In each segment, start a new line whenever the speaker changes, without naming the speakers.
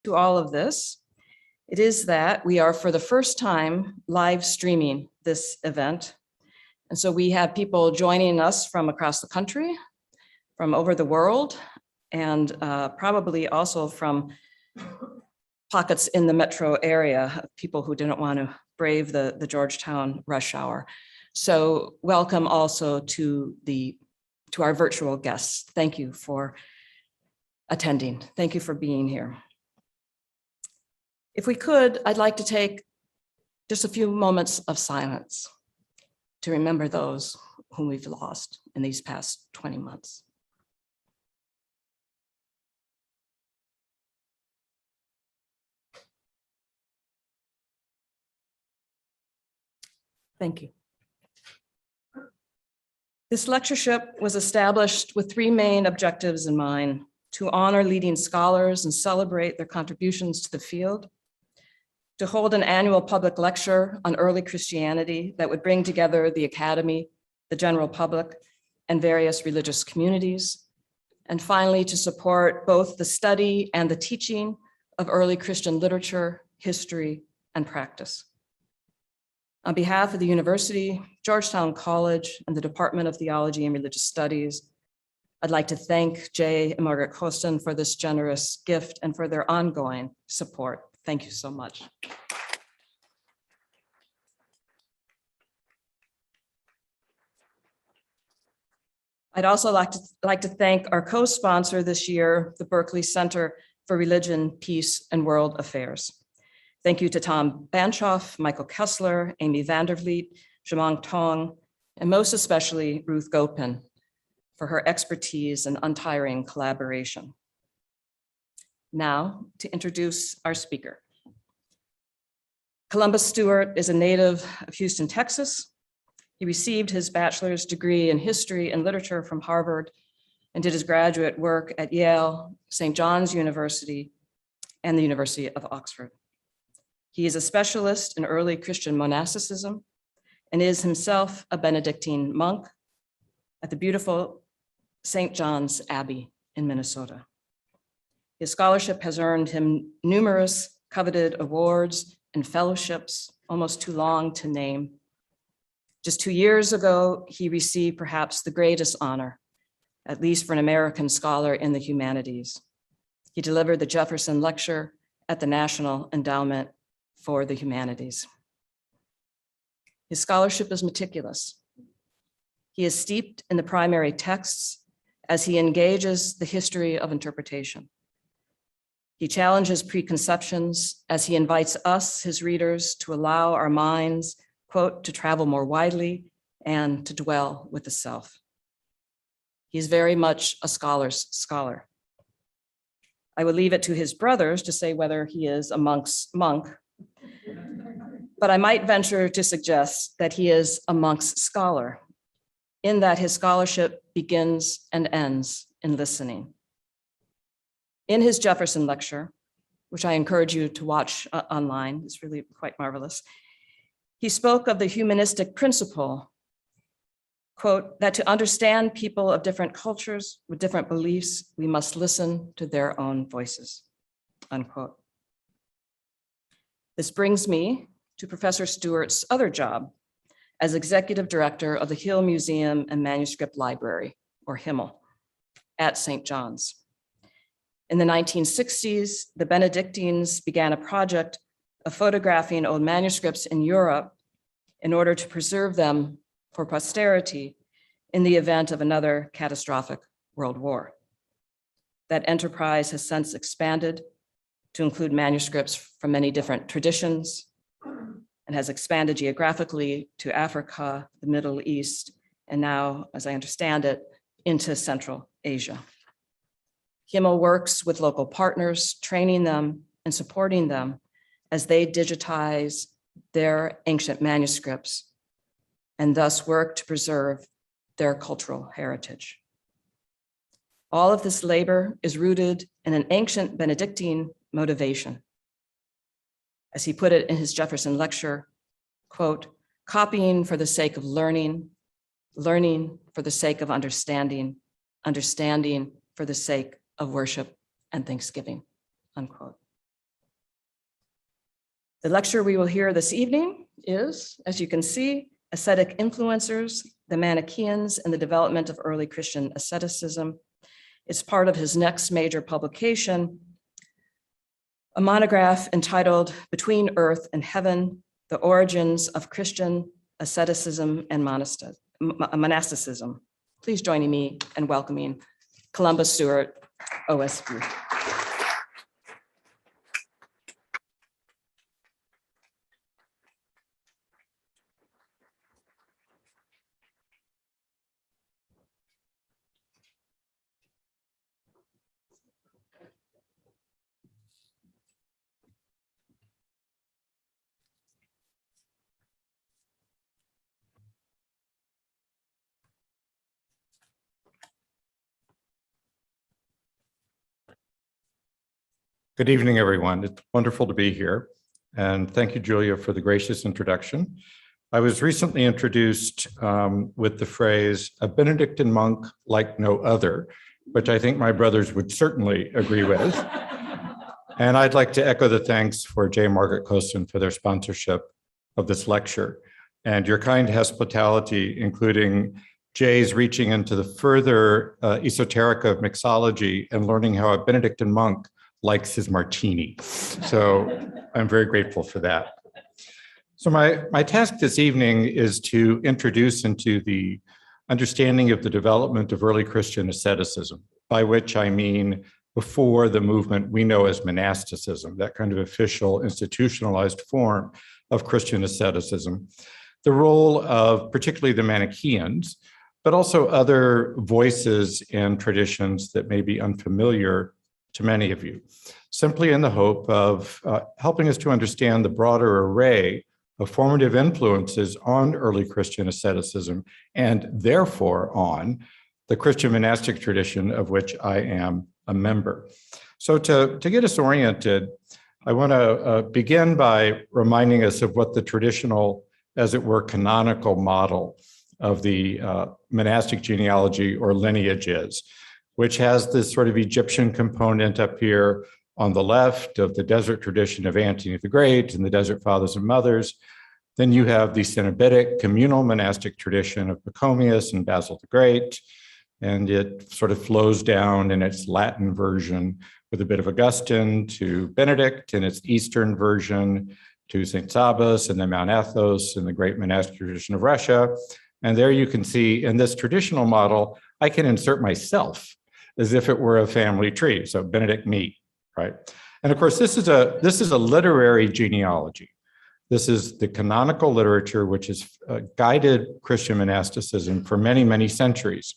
to all of this, it is that we are for the first time live streaming this event. And so we have people joining us from across the country, from over the world, and probably also from pockets in the metro area, people who didn't want to brave the Georgetown rush hour. So welcome also to our virtual guests. Thank you for attending. Thank you for being here. If we could, I'd like to take just a few moments of silence to remember those whom we've lost in these past 20 months. Thank you. This lectureship was established with three main objectives in mind: to honor leading scholars and celebrate their contributions to the field, to hold an annual public lecture on early Christianity that would bring together the academy, the general public, and various religious communities, and finally, to support both the study and the teaching of early Christian literature, history, and practice. On behalf of the university, Georgetown College, and the Department of Theology and Religious Studies, I'd like to thank Jay and Margaret Costan for this generous gift and for their ongoing support. Thank you so much. I'd also like to thank our co-sponsor this year, the Berkeley Center for Religion, Peace, and World Affairs. Thank you to Tom Banchoff, Michael Kessler, Amy Vandervliet, Jamong Tong, and most especially Ruth Gopin for her expertise and untiring collaboration. Now to introduce our speaker. Columbus Stewart is a native of Houston, Texas. He received his bachelor's degree in history and literature from Harvard and did his graduate work at Yale, St. John's University, and the University of Oxford. He is a specialist in early Christian monasticism and is himself a Benedictine monk at the beautiful St. John's Abbey in Minnesota. His scholarship has earned him numerous coveted awards and fellowships, almost too long to name. Just 2 years ago, he received perhaps the greatest honor, at least for an American scholar in the humanities. He delivered the Jefferson Lecture at the National Endowment for the Humanities. His scholarship is meticulous. He is steeped in the primary texts as he engages the history of interpretation. He challenges preconceptions as he invites us, his readers, to allow our minds, quote, to travel more widely and to dwell with the self. He's very much a scholar's scholar. I will leave it to his brothers to say whether he is a monk's monk, but I might venture to suggest that he is a monk's scholar, in that his scholarship begins and ends in listening. In his Jefferson Lecture, which I encourage you to watch online, it's really quite marvelous, he spoke of the humanistic principle, quote, that to understand people of different cultures with different beliefs, we must listen to their own voices, unquote. This brings me to Professor Stewart's other job as executive director of the Hill Museum and Manuscript Library, or HIML, at St. John's. In the 1960s, the Benedictines began a project of photographing old manuscripts in Europe in order to preserve them for posterity in the event of another catastrophic world war. That enterprise has since expanded to include manuscripts from many different traditions and has expanded geographically to Africa, the Middle East, and now, as I understand it, into Central Asia. HIML works with local partners, training them and supporting them as they digitize their ancient manuscripts and thus work to preserve their cultural heritage. All of this labor is rooted in an ancient Benedictine motivation. As he put it in his Jefferson Lecture, quote, copying for the sake of learning, learning for the sake of understanding, understanding for the sake of worship and thanksgiving, unquote. The lecture we will hear this evening is, as you can see, Ascetic Influencers, the Manichaeans, and the Development of Early Christian Asceticism. It's part of his next major publication, a monograph entitled Between Earth and Heaven, The Origins of Christian Asceticism and Monasticism. Please join me in welcoming Columbus Stewart, OSU.
Good evening, everyone. It's wonderful to be here. And thank you, Julia, for the gracious introduction. I was recently introduced with the phrase, a Benedictine monk like no other, which I think my brothers would certainly agree with. And I'd like to echo the thanks for J. Margaret Costan for their sponsorship of this lecture and your kind hospitality, including Jay's reaching into the further esoterica of mixology and learning how a Benedictine monk likes his martini. So I'm very grateful for that. So my task this evening is to introduce into the understanding of the development of early Christian asceticism, by which I mean before the movement we know as monasticism, that kind of official institutionalized form of Christian asceticism, the role of particularly the Manichaeans, but also other voices and traditions that may be unfamiliar to many of you, simply in the hope of helping us to understand the broader array of formative influences on early Christian asceticism and therefore on the Christian monastic tradition of which I am a member. So to get us oriented, I want to begin by reminding us of what the traditional, as it were, canonical model of the monastic genealogy or lineage is, which has this sort of Egyptian component up here on the left of the desert tradition of Antony the Great and the desert fathers and mothers. Then you have the Cenobitic communal monastic tradition of Pachomius and Basil the Great, and it sort of flows down in its Latin version with a bit of Augustine to Benedict, and its Eastern version to St. Sabas and then Mount Athos and the great monastic tradition of Russia. And there you can see in this traditional model, I can insert myself as if it were a family tree. So Benedict me, right? And of course, this is a literary genealogy. This is the canonical literature, which has guided Christian monasticism for many, many centuries.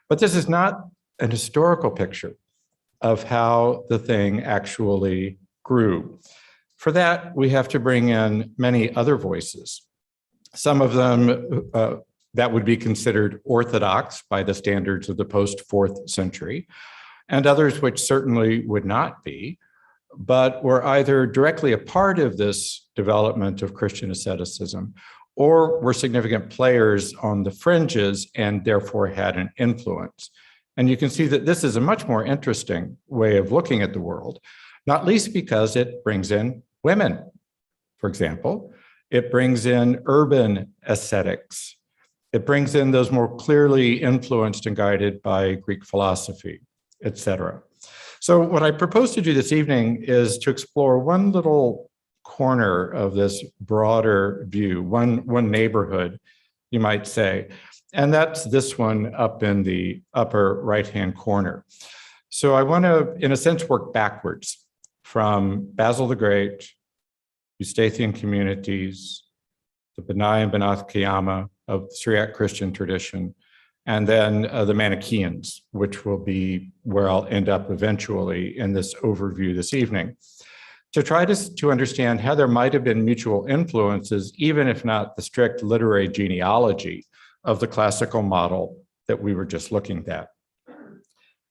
But this is not an historical picture of how the thing actually grew. For that, we have to bring in many other voices. Some of them that would be considered orthodox by the standards of the post-4th century, and others which certainly would not be, but were either directly a part of this development of Christian asceticism or were significant players on the fringes and therefore had an influence. And you can see that this is a much more interesting way of looking at the world, not least because it brings in women, for example. It brings in urban ascetics. It brings in those more clearly influenced and guided by Greek philosophy, etc. So what I propose to do this evening is to explore one little corner of this broader view, one neighborhood, you might say, and that's this one up in the upper right-hand corner. So I want to, in a sense, work backwards from Basil the Great, Eustathian communities, the Benai and Benath Kiyama of the Syriac Christian tradition, and then the Manichaeans, which will be where I'll end up eventually in this overview this evening, to try to understand how there might have been mutual influences, even if not the strict literary genealogy of the classical model that we were just looking at.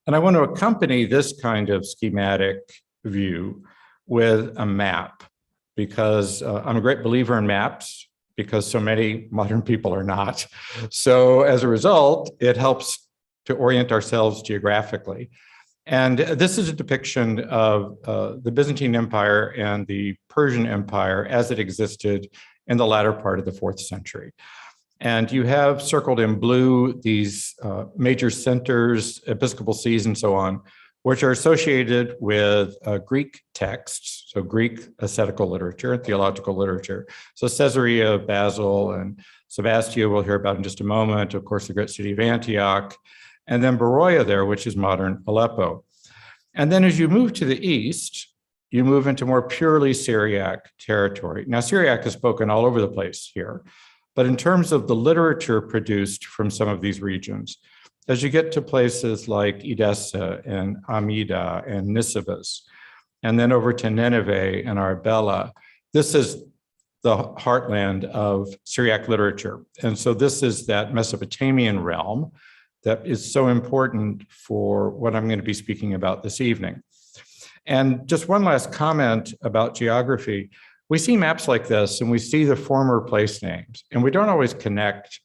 And I want to accompany this kind of schematic view with a map, because I'm a great believer in maps, because so many modern people are not. So as a result, it helps to orient ourselves geographically. And this is a depiction of the Byzantine Empire and the Persian Empire as it existed in the latter part of the 4th century. And you have circled in blue these major centers, episcopal sees, and so on, which are associated with Greek texts, so Greek ascetical literature, theological literature. So Caesarea, Basil, and Sebastia, we'll hear about in just a moment, of course, the great city of Antioch, and then Beroia there, which is modern Aleppo. And then as you move to the east, you move into more purely Syriac territory. Now, Syriac is spoken all over the place here, but in terms of the literature produced from some of these regions, as you get to places like Edessa and Amida and Nisibis, and then over to Nineveh and Arbela, this is the heartland of Syriac literature. And so this is that Mesopotamian realm that is so important for what I'm going to be speaking about this evening. And just one last comment about geography. We see maps like this and we see the former place names, and we don't always connect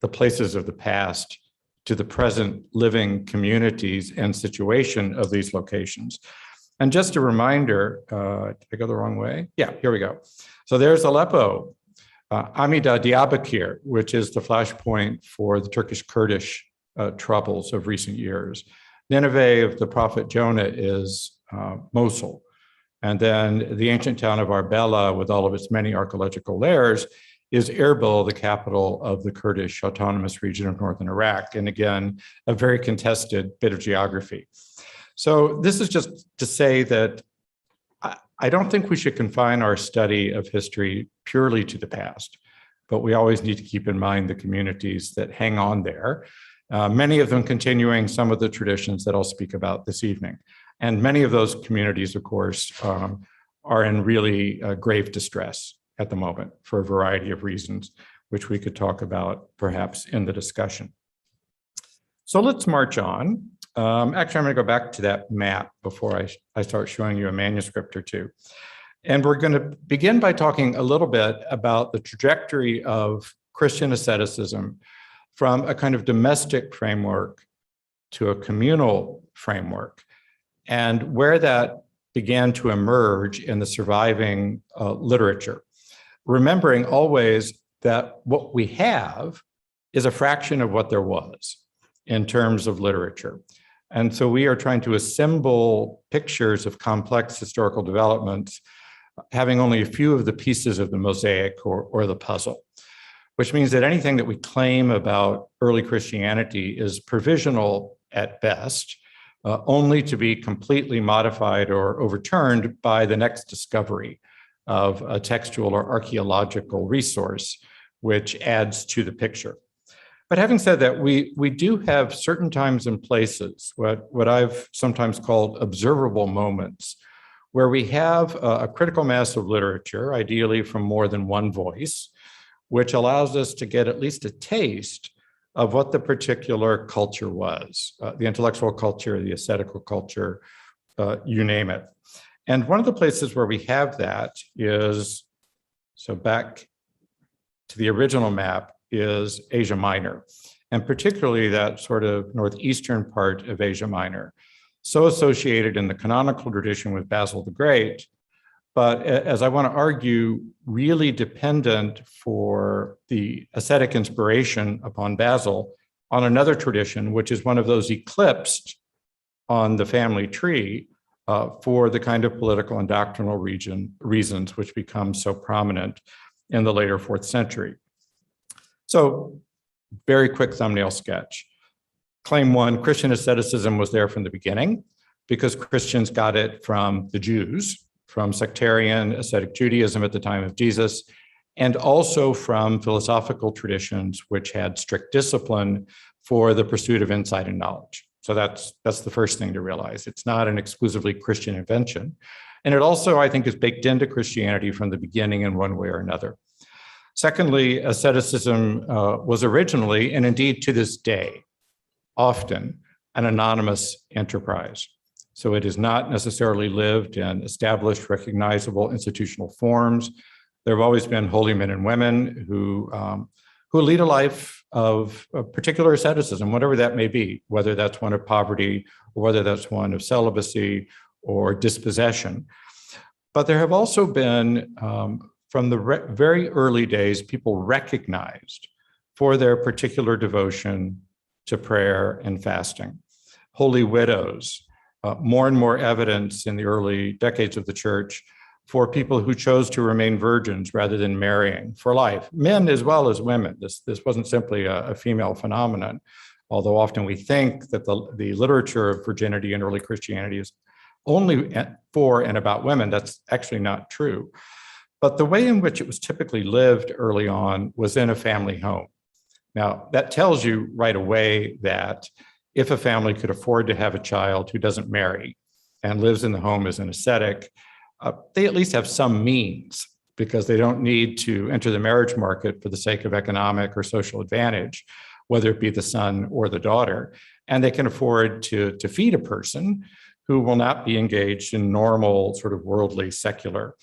the places of the past to the present living communities and situation of these locations. And just a reminder, did I go the wrong way? Yeah, here we go. So there's Aleppo, Amida Diyarbakir, which is the flashpoint for the Turkish-Kurdish troubles of recent years. Nineveh of the prophet Jonah is Mosul. And then the ancient town of Arbela, with all of its many archaeological layers, is Erbil, the capital of the Kurdish autonomous region of northern Iraq. And again, a very contested bit of geography. So this is just to say that I don't think we should confine our study of history purely to the past, but we always need to keep in mind the communities that hang on there, many of them continuing some of the traditions that I'll speak about this evening. And many of those communities, of course, are in really grave distress at the moment for a variety of reasons, which we could talk about perhaps in the discussion. So let's march on. Actually, I'm going to go back to that map before I start showing you a manuscript or two. And we're going to begin by talking a little bit about the trajectory of Christian asceticism from a kind of domestic framework to a communal framework, and where that began to emerge in the surviving literature. Remembering always that what we have is a fraction of what there was in terms of literature. And so we are trying to assemble pictures of complex historical developments, having only a few of the pieces of the mosaic or the puzzle, which means that anything that we claim about early Christianity is provisional at best, only to be completely modified or overturned by the next discovery of a textual or archaeological resource, which adds to the picture. But having said that, we do have certain times and places, what I've sometimes called observable moments, where we have a critical mass of literature, ideally from more than one voice, which allows us to get at least a taste of what the particular culture was, the intellectual culture, the ascetical culture, you name it. And one of the places where we have that is, so back to the original map, is Asia Minor, and particularly that sort of northeastern part of Asia Minor, so associated in the canonical tradition with Basil the Great, but as I want to argue, really dependent for the ascetic inspiration upon Basil on another tradition, which is one of those eclipsed on the family tree for the kind of political and doctrinal reasons which become so prominent in the later 4th century. So, very quick thumbnail sketch. Claim one, Christian asceticism was there from the beginning because Christians got it from the Jews, from sectarian ascetic Judaism at the time of Jesus, and also from philosophical traditions which had strict discipline for the pursuit of insight and knowledge. So that's the first thing to realize. It's not an exclusively Christian invention. And it also, I think, is baked into Christianity from the beginning in one way or another. Secondly, asceticism was originally, and indeed to this day, often an anonymous enterprise. So it is not necessarily lived in established, recognizable institutional forms. There have always been holy men and women who who lead a life of a particular asceticism, whatever that may be, whether that's one of poverty or whether that's one of celibacy or dispossession. But there have also been, from the very early days, people recognized for their particular devotion to prayer and fasting. Holy widows, more and more evidence in the early decades of the church for people who chose to remain virgins rather than marrying for life, men as well as women. This wasn't simply a female phenomenon, although often we think that the literature of virginity in early Christianity is only for and about women. That's actually not true. But the way in which it was typically lived early on was in a family home. Now, that tells you right away that if a family could afford to have a child who doesn't marry and lives in the home as an ascetic, they at least have some means, because they don't need to enter the marriage market for the sake of economic or social advantage, whether it be the son or the daughter. And they can afford to feed a person who will not be engaged in normal sort of worldly secular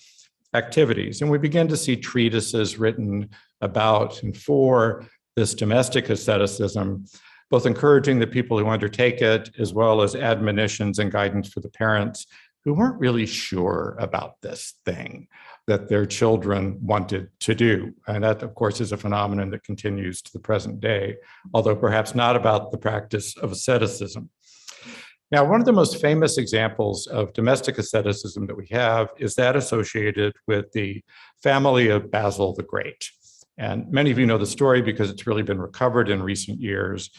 activities. And we begin to see treatises written about and for this domestic asceticism, both encouraging the people who undertake it, as well as admonitions and guidance for the parents who weren't really sure about this thing that their children wanted to do. And that, of course, is a phenomenon that continues to the present day, although perhaps not about the practice of asceticism. Now, one of the most famous examples of domestic asceticism that we have is that associated with the family of Basil the Great. And many of you know the story because it's really been recovered in recent years,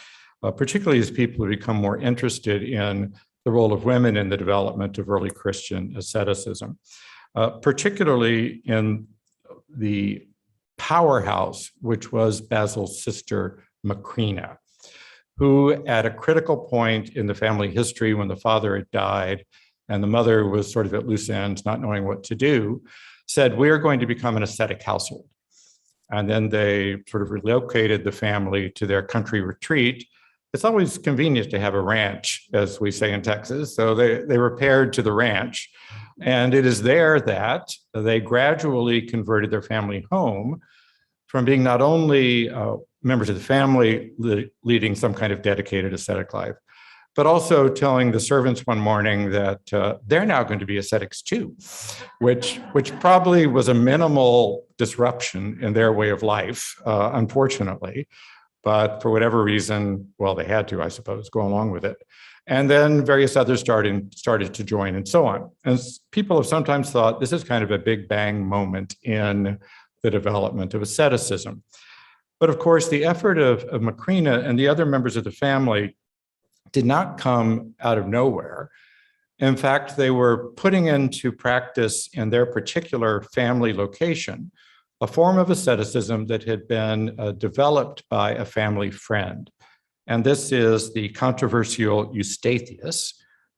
particularly as people have become more interested in the role of women in the development of early Christian asceticism, particularly in the powerhouse, which was Basil's sister, Macrina, who at a critical point in the family history when the father had died and the mother was sort of at loose ends, not knowing what to do, said, "We're going to become an ascetic household." And then they sort of relocated the family to their country retreat. It's always convenient to have a ranch, as we say in Texas. So they repaired to the ranch. And it is there that they gradually converted their family home from being not only members of the family leading some kind of dedicated ascetic life, but also telling the servants one morning that they're now going to be ascetics too, which probably was a minimal disruption in their way of life, unfortunately. But for whatever reason, well, they had to, I suppose, go along with it. And then various others started to join and so on. And people have sometimes thought this is kind of a big bang moment in the development of asceticism. But of course, the effort of Macrina and the other members of the family did not come out of nowhere. In fact, they were putting into practice in their particular family location a form of asceticism that had been developed by a family friend. And this is the controversial Eustathius,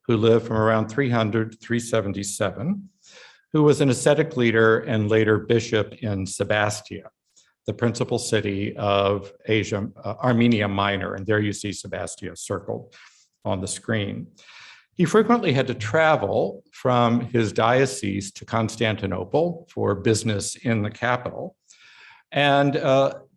who lived from around 300 to 377, who was an ascetic leader and later bishop in Sebastia, the principal city of Asia, Armenia Minor. And there you see Sebastia circled on the screen. He frequently had to travel from his diocese to Constantinople for business in the capital. And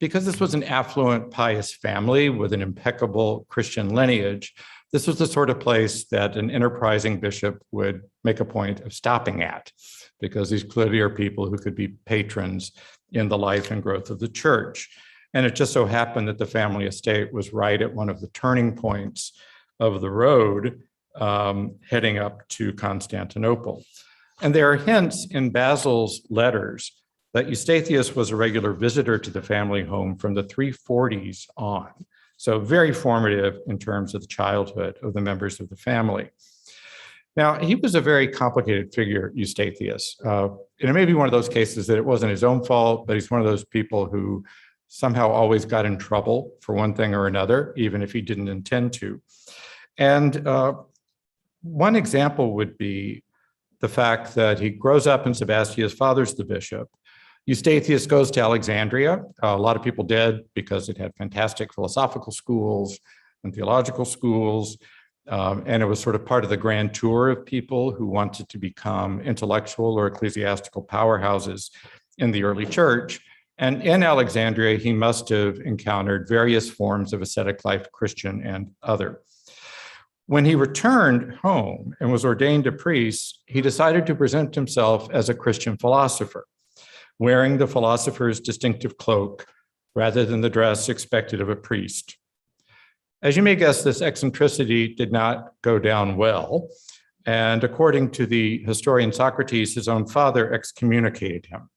because this was an affluent, pious family with an impeccable Christian lineage, this was the sort of place that an enterprising bishop would make a point of stopping at, because these clearly are people who could be patrons in the life and growth of the church. And it just so happened that the family estate was right at one of the turning points of the road heading up to Constantinople. And there are hints in Basil's letters that Eustathius was a regular visitor to the family home from the 340s on. So very formative in terms of the childhood of the members of the family. Now, he was a very complicated figure, Eustathius. And it may be one of those cases that it wasn't his own fault, but he's one of those people who somehow always got in trouble for one thing or another, even if he didn't intend to. And one example would be the fact that he grows up in Sebastia, his father's the bishop. Eustathius goes to Alexandria. A lot of people did because it had fantastic philosophical schools and theological schools. And it was sort of part of the grand tour of people who wanted to become intellectual or ecclesiastical powerhouses in the early church. And in Alexandria, he must have encountered various forms of ascetic life, Christian and other. When he returned home and was ordained a priest, he decided to present himself as a Christian philosopher, wearing the philosopher's distinctive cloak rather than the dress expected of a priest. As you may guess, this eccentricity did not go down well. And according to the historian Socrates, his own father excommunicated him.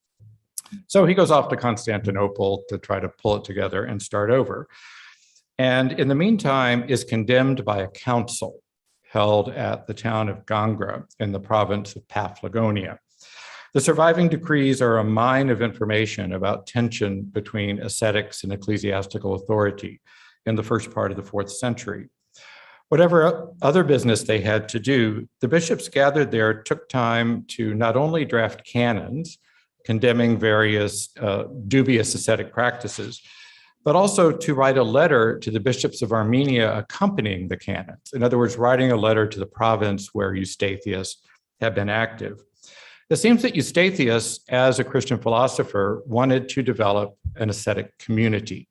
So he goes off to Constantinople to try to pull it together and start over. And in the meantime, is condemned by a council held at the town of Gangra in the province of Paphlagonia. The surviving decrees are a mine of information about tension between ascetics and ecclesiastical authority in the first part of the 4th century. Whatever other business they had to do, the bishops gathered there took time to not only draft canons condemning various dubious ascetic practices, but also to write a letter to the bishops of Armenia accompanying the canons. In other words, writing a letter to the province where Eustathius had been active. It seems that Eustathius, as a Christian philosopher, wanted to develop an ascetic community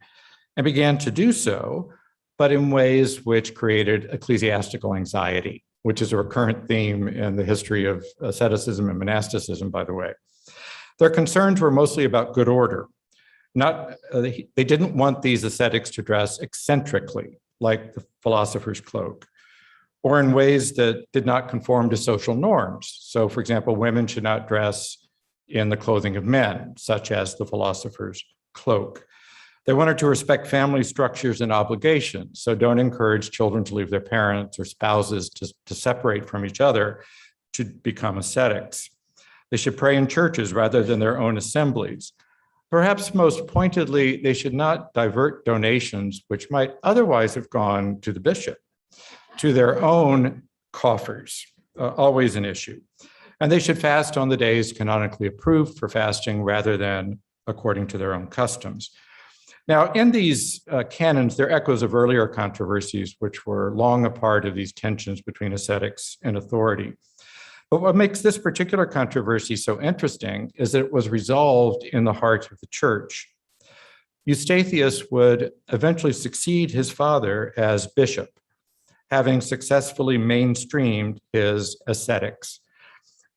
and began to do so, but in ways which created ecclesiastical anxiety, which is a recurrent theme in the history of asceticism and monasticism, by the way. Their concerns were mostly about good order. They didn't want these ascetics to dress eccentrically, like the philosopher's cloak, or in ways that did not conform to social norms. So, for example, women should not dress in the clothing of men, such as the philosopher's cloak. They wanted to respect family structures and obligations, so don't encourage children to leave their parents or spouses to separate from each other to become ascetics. They should pray in churches rather than their own assemblies. Perhaps most pointedly, they should not divert donations which might otherwise have gone to the bishop, to their own coffers, always an issue. And they should fast on the days canonically approved for fasting rather than according to their own customs. Now, in these canons, there are echoes of earlier controversies, which were long a part of these tensions between ascetics and authority. But what makes this particular controversy so interesting is that it was resolved in the heart of the church. Eustathius would eventually succeed his father as bishop, having successfully mainstreamed his ascetics.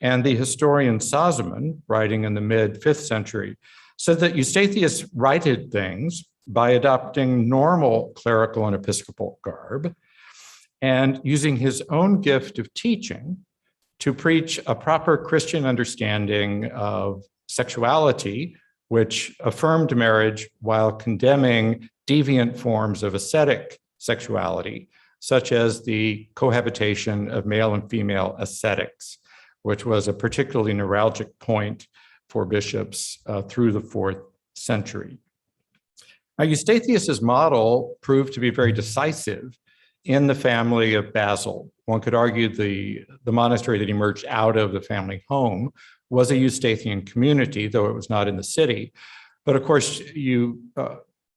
And the historian Sozomen, writing in the mid-5th century, said that Eustathius righted things by adopting normal clerical and episcopal garb and using his own gift of teaching to preach a proper Christian understanding of sexuality, which affirmed marriage while condemning deviant forms of ascetic sexuality, such as the cohabitation of male and female ascetics, which was a particularly neuralgic point for bishops through the 4th century. Now, Eustathius's model proved to be very decisive in the family of Basil. One could argue the monastery that emerged out of the family home was a Eustathian community, though it was not in the city. But of course, you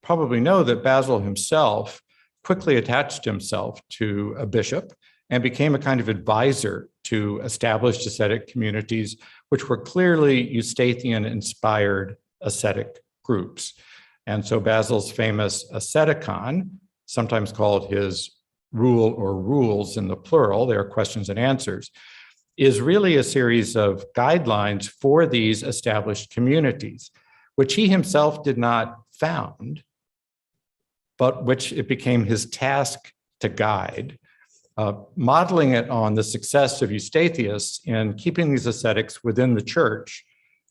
probably know that Basil himself quickly attached himself to a bishop and became a kind of advisor to established ascetic communities, which were clearly Eustathian-inspired ascetic groups. And so Basil's famous asceticon, sometimes called his rule or rules in the plural, they are questions and answers, is really a series of guidelines for these established communities, which he himself did not found, but which it became his task to guide, modeling it on the success of Eustathius in keeping these ascetics within the church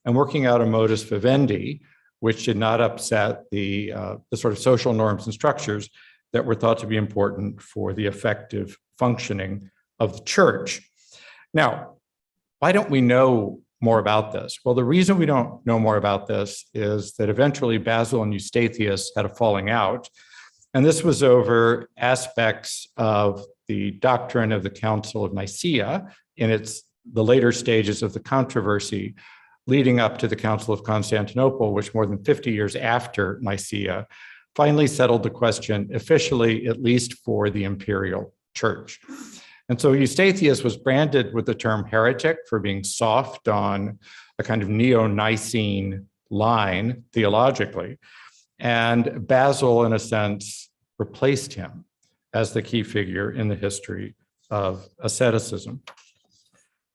and working out a modus vivendi, which did not upset the sort of social norms and structures that were thought to be important for the effective functioning of the church. Now, why don't we know more about this? Well, the reason we don't know more about this is that eventually Basil and Eustathius had a falling out, and this was over aspects of the doctrine of the Council of Nicaea in the later stages of the controversy leading up to the Council of Constantinople, which more than 50 years after Nicaea finally settled the question officially, at least for the imperial church. And so Eustathius was branded with the term heretic for being soft on a kind of neo-Nicene line theologically. And Basil, in a sense, replaced him as the key figure in the history of asceticism.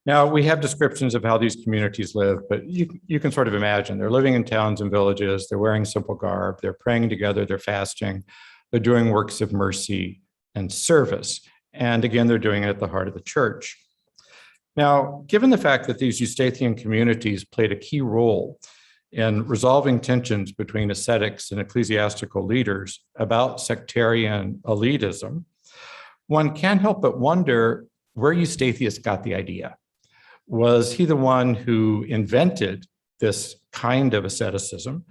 Now, we have descriptions of how these communities live, but you can sort of imagine they're living in towns and villages, they're wearing simple garb, they're praying together, they're fasting, they're doing works of mercy and service. And again, they're doing it at the heart of the church. Now, given the fact that these Eustathian communities played a key role in resolving tensions between ascetics and ecclesiastical leaders about sectarian elitism, one can't help but wonder where Eustathius got the idea. Was he the one who invented this kind of asceticism,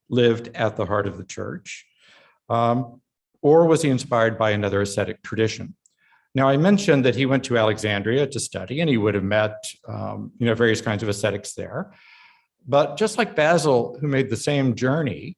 lived at the heart of the church, or was he inspired by another ascetic tradition? Now, I mentioned that he went to Alexandria to study, and he would have met various kinds of ascetics there. But just like Basil, who made the same journey,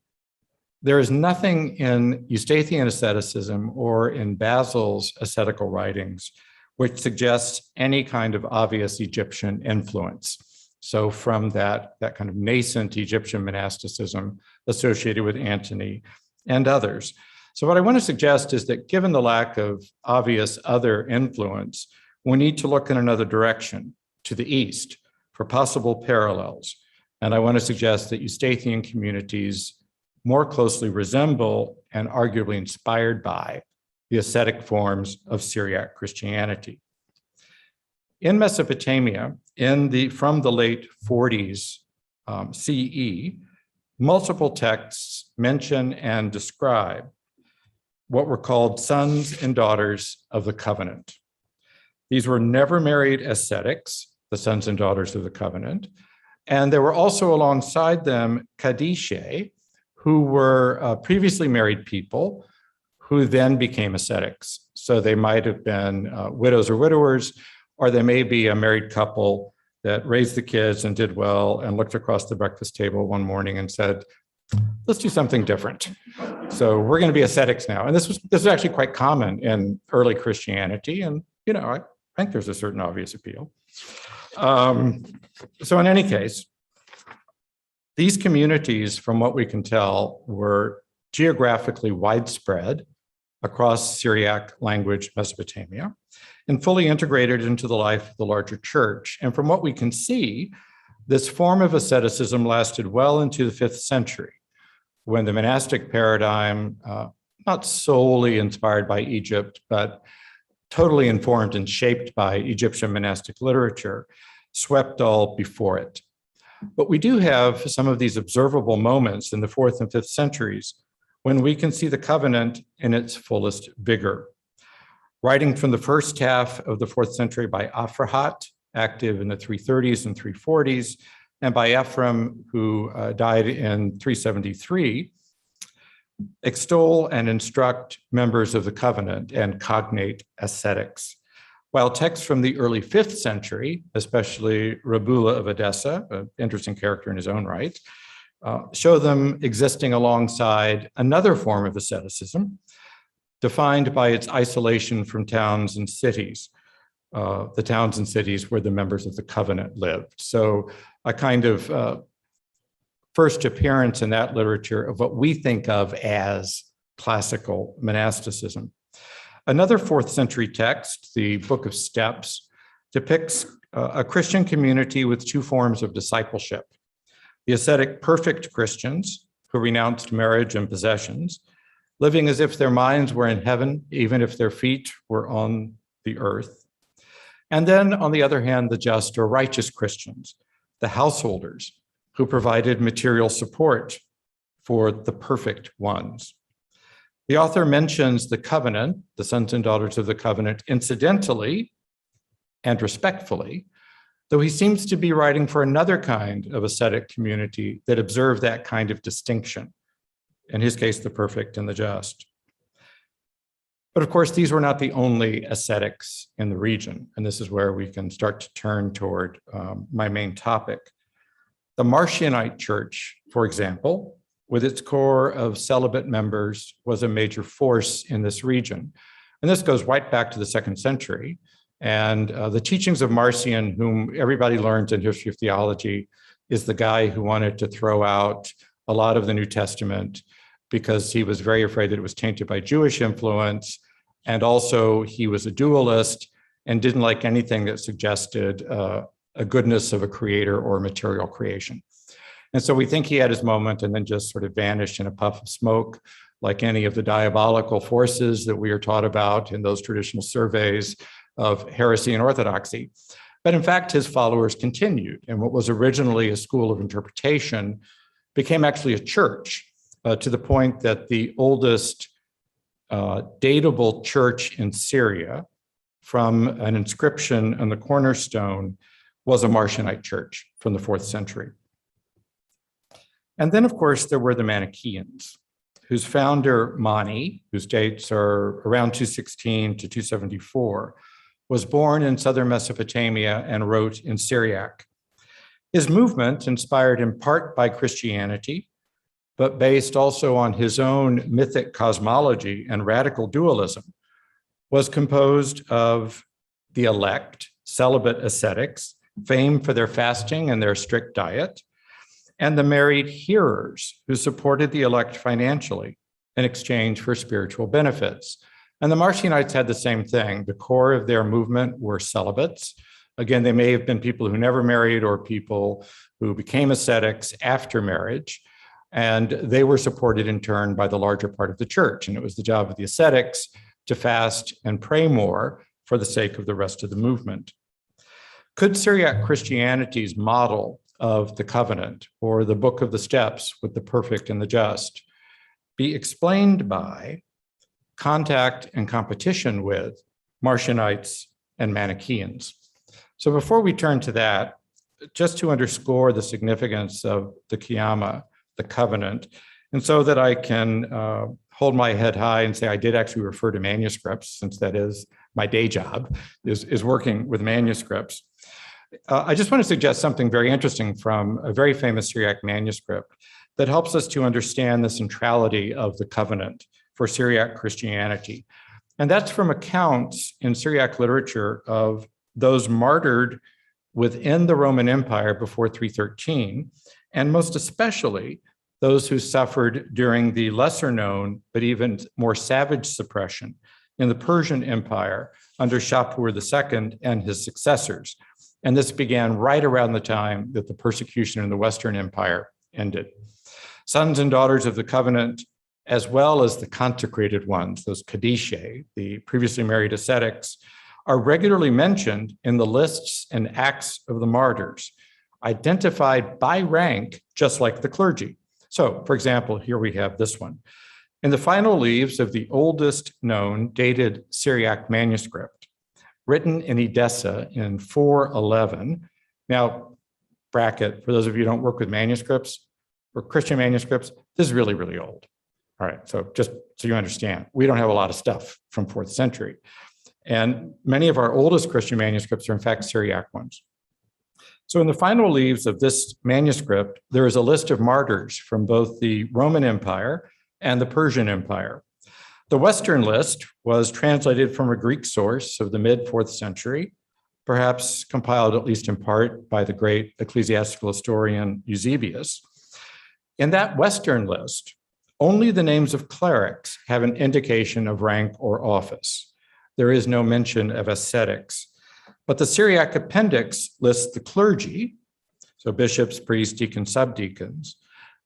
there is nothing in Eustathian asceticism or in Basil's ascetical writings which suggests any kind of obvious Egyptian influence. So from that kind of nascent Egyptian monasticism associated with Antony and others. So what I want to suggest is that given the lack of obvious other influence, we need to look in another direction, to the east, for possible parallels. And I want to suggest that Eustathian communities more closely resemble and arguably inspired by the ascetic forms of Syriac Christianity. In Mesopotamia, from the late 40s CE, multiple texts mention and describe what were called sons and daughters of the covenant. These were never married ascetics, the sons and daughters of the covenant, and there were also alongside them Kadishae, who were previously married people who then became ascetics. So they might have been widows or widowers, or they may be a married couple that raised the kids and did well and looked across the breakfast table one morning and said, let's do something different. So we're going to be ascetics now. And this was actually quite common in early Christianity. And, I think there's a certain obvious appeal. So in any case, these communities, from what we can tell, were geographically widespread across Syriac language Mesopotamia and fully integrated into the life of the larger church. And from what we can see, this form of asceticism lasted well into the 5th century, when the monastic paradigm, not solely inspired by Egypt, but totally informed and shaped by Egyptian monastic literature, swept all before it. But we do have some of these observable moments in the 4th and 5th centuries when we can see the covenant in its fullest vigor. Writing from the first half of the 4th century by Aphrahat, active in the 330s and 340s, and by Ephraim, who died in 373, extol and instruct members of the covenant and cognate ascetics. While texts from the early 5th century, especially Rabula of Edessa, an interesting character in his own right, show them existing alongside another form of asceticism, defined by its isolation from towns and cities, the towns and cities where the members of the covenant lived. So a kind of first appearance in that literature of what we think of as classical monasticism. Another 4th century text, the Book of Steps, depicts a Christian community with two forms of discipleship. The ascetic perfect Christians who renounced marriage and possessions, living as if their minds were in heaven, even if their feet were on the earth. And then, on the other hand, the just or righteous Christians, the householders who provided material support for the perfect ones. The author mentions the covenant, the sons and daughters of the covenant, incidentally and respectfully, though he seems to be writing for another kind of ascetic community that observed that kind of distinction, in his case, the perfect and the just. But of course, these were not the only ascetics in the region, and this is where we can start to turn toward my main topic. The Marcionite church, for example, with its core of celibate members, was a major force in this region. And this goes right back to the 2nd century. And the teachings of Marcion, whom everybody learns in history of theology is the guy who wanted to throw out a lot of the New Testament because he was very afraid that it was tainted by Jewish influence. And also he was a dualist and didn't like anything that suggested a goodness of a creator or material creation. And so we think he had his moment and then just sort of vanished in a puff of smoke, like any of the diabolical forces that we are taught about in those traditional surveys of heresy and orthodoxy. But in fact, his followers continued, and what was originally a school of interpretation became actually a church, to the point that the oldest datable church in Syria, from an inscription on the cornerstone, was a Marcionite church from the 4th century. And then, of course, there were the Manichaeans, whose founder, Mani, whose dates are around 216 to 274, was born in southern Mesopotamia and wrote in Syriac. His movement, inspired in part by Christianity, but based also on his own mythic cosmology and radical dualism, was composed of the elect, celibate ascetics, famed for their fasting and their strict diet, and the married hearers who supported the elect financially in exchange for spiritual benefits. And the Marcionites had the same thing. The core of their movement were celibates. Again, they may have been people who never married or people who became ascetics after marriage. And they were supported in turn by the larger part of the church. And it was the job of the ascetics to fast and pray more for the sake of the rest of the movement. Could Syriac Christianity's model of the covenant, or the book of the steps with the perfect and the just, be explained by contact and competition with Marcionites and Manichaeans? So before we turn to that, just to underscore the significance of the Qiyamah, the covenant, and so that I can hold my head high and say I did actually refer to manuscripts, since that is my day job, is working with manuscripts. I just want to suggest something very interesting from a very famous Syriac manuscript that helps us to understand the centrality of the covenant for Syriac Christianity. And that's from accounts in Syriac literature of those martyred within the Roman Empire before 313, and most especially those who suffered during the lesser known, but even more savage suppression in the Persian Empire under Shapur II and his successors. And this began right around the time that the persecution in the Western Empire ended. Sons and daughters of the covenant, as well as the consecrated ones, those Kadishae, the previously married ascetics, are regularly mentioned in the lists and acts of the martyrs, identified by rank, just like the clergy. So, for example, here we have this one. In the final leaves of the oldest known dated Syriac manuscript, written in Edessa in 411. Now, bracket, for those of you who don't work with manuscripts or Christian manuscripts, this is really, really old. All right, so just so you understand, we don't have a lot of stuff from 4th century. And many of our oldest Christian manuscripts are in fact Syriac ones. So in the final leaves of this manuscript, there is a list of martyrs from both the Roman Empire and the Persian Empire. The Western list was translated from a Greek source of the mid-4th century, perhaps compiled at least in part by the great ecclesiastical historian Eusebius. In that Western list, only the names of clerics have an indication of rank or office. There is no mention of ascetics. But the Syriac appendix lists the clergy, so bishops, priests, deacons, subdeacons.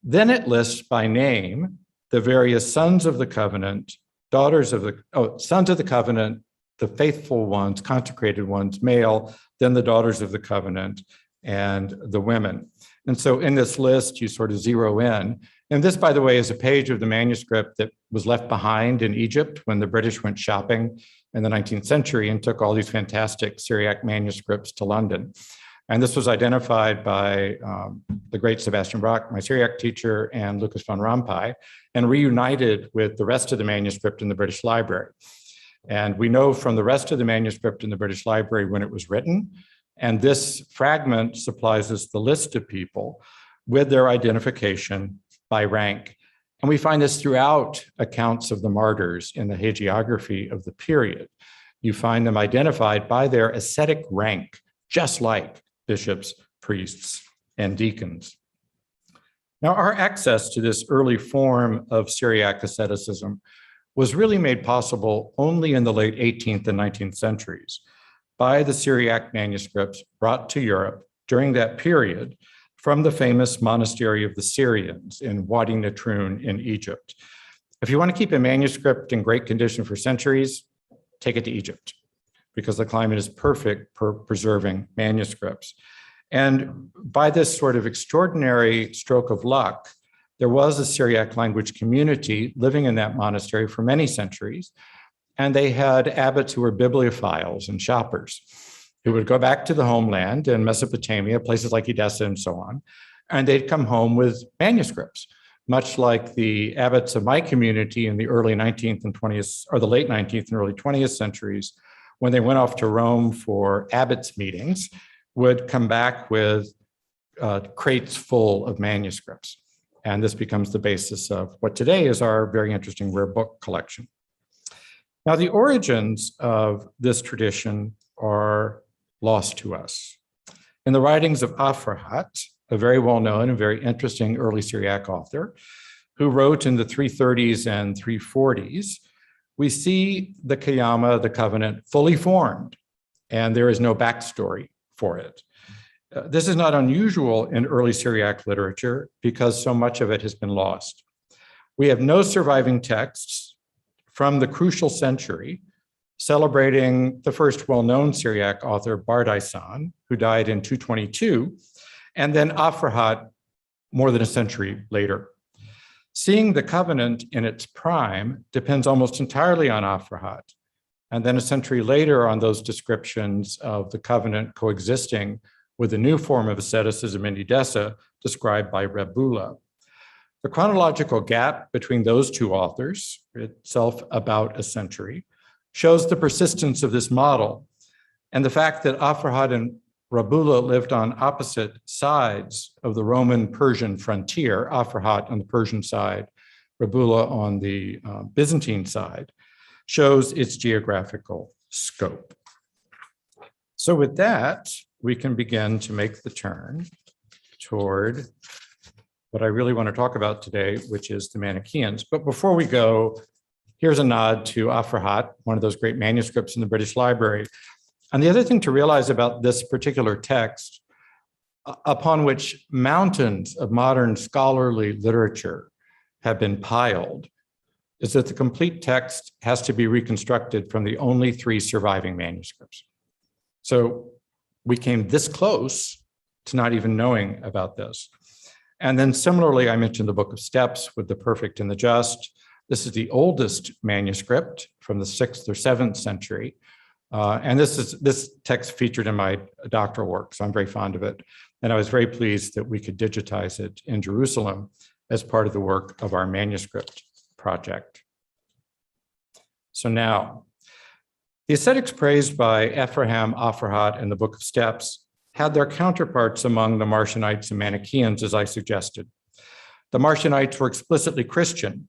Then it lists by name the various sons of the covenant, sons of the covenant, the faithful ones, consecrated ones, male, then the daughters of the covenant, and the women. And so in this list, you sort of zero in. And this, by the way, is a page of the manuscript that was left behind in Egypt when the British went shopping in the 19th century and took all these fantastic Syriac manuscripts to London. And this was identified by the great Sebastian Brock, my Syriac teacher, and Lucas von Rampai, and reunited with the rest of the manuscript in the British Library. And we know from the rest of the manuscript in the British Library when it was written, and this fragment supplies us the list of people with their identification by rank. And we find this throughout accounts of the martyrs in the hagiography of the period. You find them identified by their ascetic rank, just like bishops, priests, and deacons. Now, our access to this early form of Syriac asceticism was really made possible only in the late 18th and 19th centuries by the Syriac manuscripts brought to Europe during that period from the famous monastery of the Syrians in Wadi Natrun in Egypt. If you want to keep a manuscript in great condition for centuries, take it to Egypt, because the climate is perfect for preserving manuscripts. And by this sort of extraordinary stroke of luck, there was a Syriac language community living in that monastery for many centuries. And they had abbots who were bibliophiles and shoppers who would go back to the homeland in Mesopotamia, places like Edessa and so on, and they'd come home with manuscripts, much like the abbots of my community in the early 19th and 20th, or the late 19th and early 20th centuries, when they went off to Rome for abbots meetings, would come back with crates full of manuscripts. And this becomes the basis of what today is our very interesting rare book collection. Now, the origins of this tradition are lost to us. In the writings of Afrahat, a very well-known and very interesting early Syriac author, who wrote in the 330s and 340s, we see the Qiyamah, the covenant, fully formed, and there is no backstory for it. This is not unusual in early Syriac literature because so much of it has been lost. We have no surviving texts from the crucial century celebrating the first well-known Syriac author, Bardaisan, who died in 222, and then Afrahat more than a century later. Seeing the covenant in its prime depends almost entirely on Afrahat, and then a century later on those descriptions of the covenant coexisting with a new form of asceticism in Edessa described by Rebula. The chronological gap between those two authors, itself about a century, shows the persistence of this model and the fact that Afrahat and Rebula lived on opposite sides of the Roman-Persian frontier, Afrahat on the Persian side, Rebula on the Byzantine side, shows its geographical scope. So with that, we can begin to make the turn toward what I really want to talk about today, which is the Manichaeans. But before we go, here's a nod to Afrahat, one of those great manuscripts in the British Library. And the other thing to realize about this particular text, upon which mountains of modern scholarly literature have been piled, is that the complete text has to be reconstructed from the only 3 surviving manuscripts. So we came this close to not even knowing about this. And then similarly, I mentioned the Book of Steps with the perfect and the just. This is the oldest manuscript from the 6th or 7th century. And this text featured in my doctoral work, so I'm very fond of it. And I was very pleased that we could digitize it in Jerusalem as part of the work of our manuscript project. So now, the ascetics praised by Ephraim, Afrahat, and the Book of Steps had their counterparts among the Marcionites and Manichaeans, as I suggested. The Marcionites were explicitly Christian,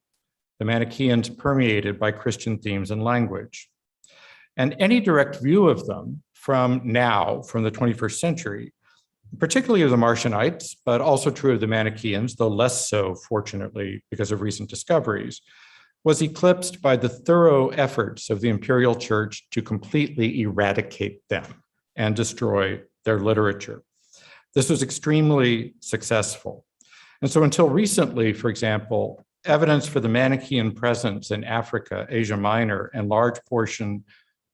the Manichaeans permeated by Christian themes and language. And any direct view of them from the 21st century, particularly of the Marcionites, but also true of the Manichaeans, though less so, fortunately, because of recent discoveries, was eclipsed by the thorough efforts of the imperial church to completely eradicate them and destroy their literature. This was extremely successful. And so until recently, for example, evidence for the Manichaean presence in Africa, Asia Minor, and large portion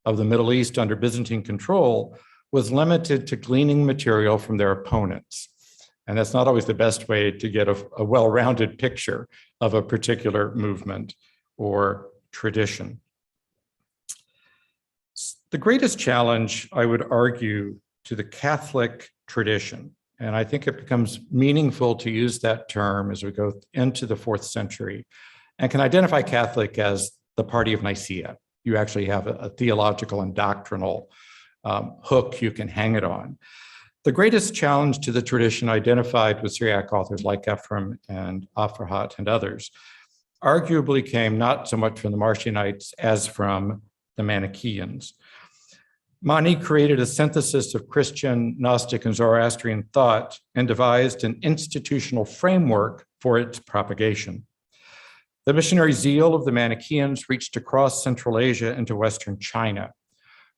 of the Middle East under Byzantine control was limited to gleaning material from their opponents. And that's not always the best way to get a well-rounded picture of a particular movement or tradition. The greatest challenge, I would argue, to the Catholic tradition, and I think it becomes meaningful to use that term as we go into the 4th century, and can identify Catholic as the party of Nicaea. You actually have a theological and doctrinal hook you can hang it on. The greatest challenge to the tradition identified with Syriac authors like Ephraim and Afrahat and others arguably came not so much from the Marcionites as from the Manichaeans. Mani created a synthesis of Christian, Gnostic, and Zoroastrian thought and devised an institutional framework for its propagation. The missionary zeal of the Manichaeans reached across Central Asia into Western China,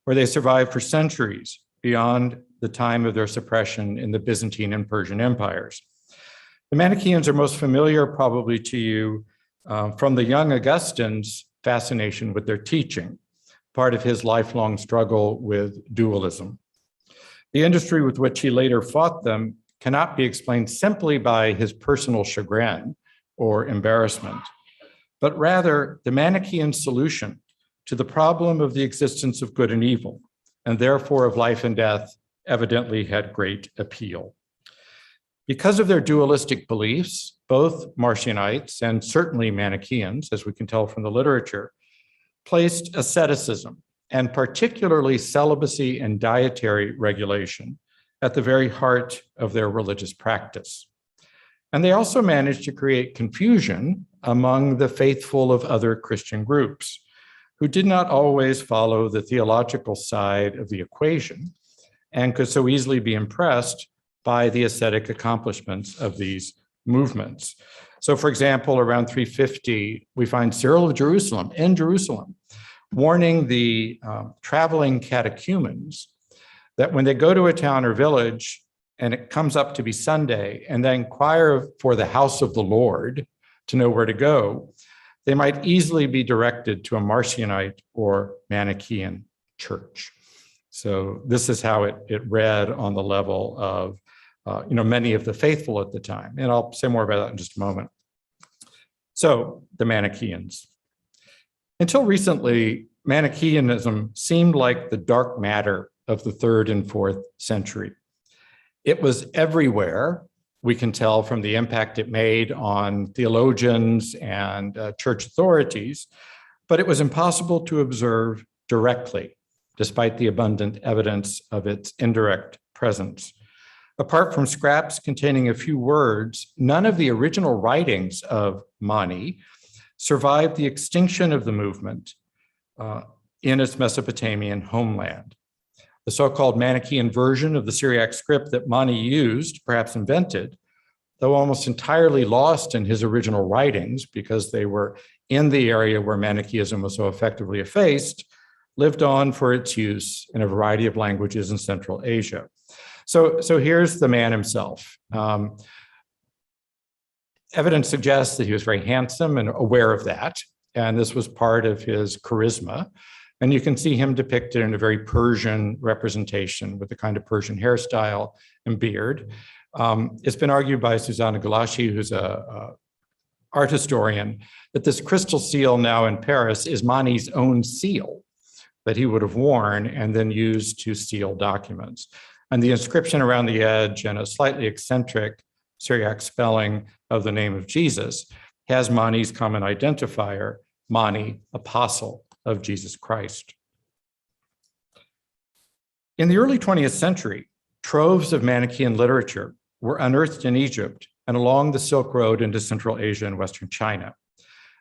where they survived for centuries beyond the time of their suppression in the Byzantine and Persian empires. The Manichaeans are most familiar probably to you from the young Augustine's fascination with their teaching, part of his lifelong struggle with dualism. The industry with which he later fought them cannot be explained simply by his personal chagrin or embarrassment, but rather the Manichaean solution to the problem of the existence of good and evil, and therefore of life and death, evidently had great appeal. Because of their dualistic beliefs, both Marcionites and certainly Manichaeans, as we can tell from the literature, placed asceticism and particularly celibacy and dietary regulation at the very heart of their religious practice. And they also managed to create confusion among the faithful of other Christian groups who did not always follow the theological side of the equation and could so easily be impressed by the ascetic accomplishments of these movements. So, for example, around 350, we find Cyril of Jerusalem, in Jerusalem, warning the traveling catechumens that when they go to a town or village and it comes up to be Sunday and they inquire for the house of the Lord to know where to go, they might easily be directed to a Marcionite or Manichaean church. So this is how it read on the level of many of the faithful at the time. And I'll say more about that in just a moment. So the Manichaeans. Until recently, Manichaeanism seemed like the dark matter of the 3rd and 4th century. It was everywhere. We can tell from the impact it made on theologians and church authorities, but it was impossible to observe directly, despite the abundant evidence of its indirect presence. Apart from scraps containing a few words, none of the original writings of Mani survived the extinction of the movement in its Mesopotamian homeland. The so-called Manichaean version of the Syriac script that Mani used, perhaps invented, though almost entirely lost in his original writings because they were in the area where Manichaeism was so effectively effaced, lived on for its use in a variety of languages in Central Asia. So here's the man himself. Evidence suggests that he was very handsome and aware of that, and this was part of his charisma. And you can see him depicted in a very Persian representation with the kind of Persian hairstyle and beard. It's been argued by Susanna Galashi, who's a art historian, that this crystal seal now in Paris is Mani's own seal that he would have worn and then used to seal documents. And the inscription around the edge and a slightly eccentric Syriac spelling of the name of Jesus has Mani's common identifier, Mani, apostle of Jesus Christ. In the early 20th century, troves of Manichaean literature were unearthed in Egypt and along the Silk Road into Central Asia and Western China.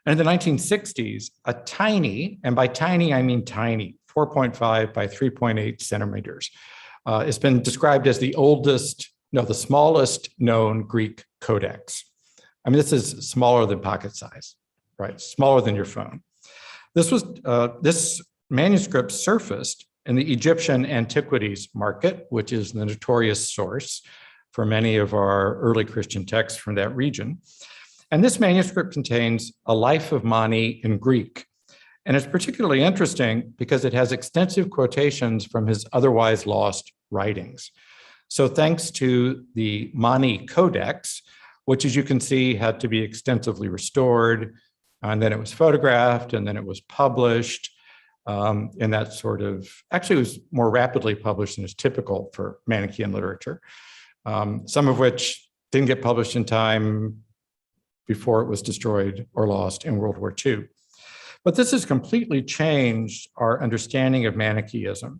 And in the 1960s, a tiny, and by tiny, I mean tiny, 4.5 by 3.8 centimeters, it's been described as the smallest known Greek codex. I mean, this is smaller than pocket size, right? Smaller than your phone. This manuscript surfaced in the Egyptian antiquities market, which is the notorious source for many of our early Christian texts from that region. And this manuscript contains a life of Mani in Greek. And it's particularly interesting because it has extensive quotations from his otherwise lost writings. So thanks to the Mani Codex, which as you can see had to be extensively restored, and then it was photographed, and then it was published, in that sort of, actually it was more rapidly published than is typical for Manichaean literature, some of which didn't get published in time before it was destroyed or lost in World War II. But this has completely changed our understanding of Manichaeism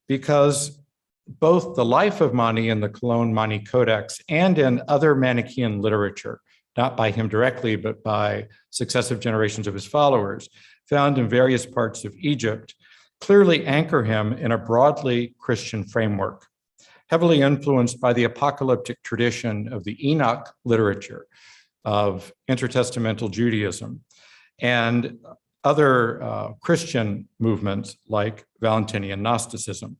because both the life of Mani in the Cologne Mani Codex and in other Manichaean literature, not by him directly, but by successive generations of his followers, found in various parts of Egypt, clearly anchor him in a broadly Christian framework, heavily influenced by the apocalyptic tradition of the Enoch literature of intertestamental Judaism and other Christian movements like Valentinian Gnosticism.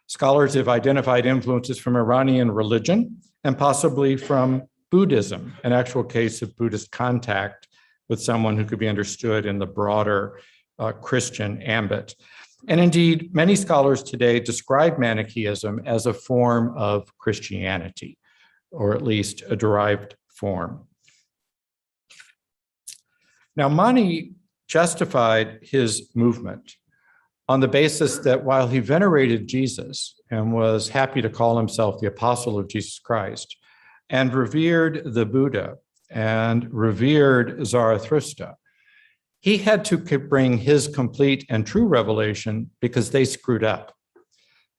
Scholars have identified influences from Iranian religion and possibly from Buddhism, an actual case of Buddhist contact with someone who could be understood in the broader Christian ambit. And indeed, many scholars today describe Manichaeism as a form of Christianity, or at least a derived form. Now, Mani justified his movement on the basis that while he venerated Jesus and was happy to call himself the apostle of Jesus Christ, and revered the Buddha and revered Zarathustra, he had to bring his complete and true revelation because they screwed up.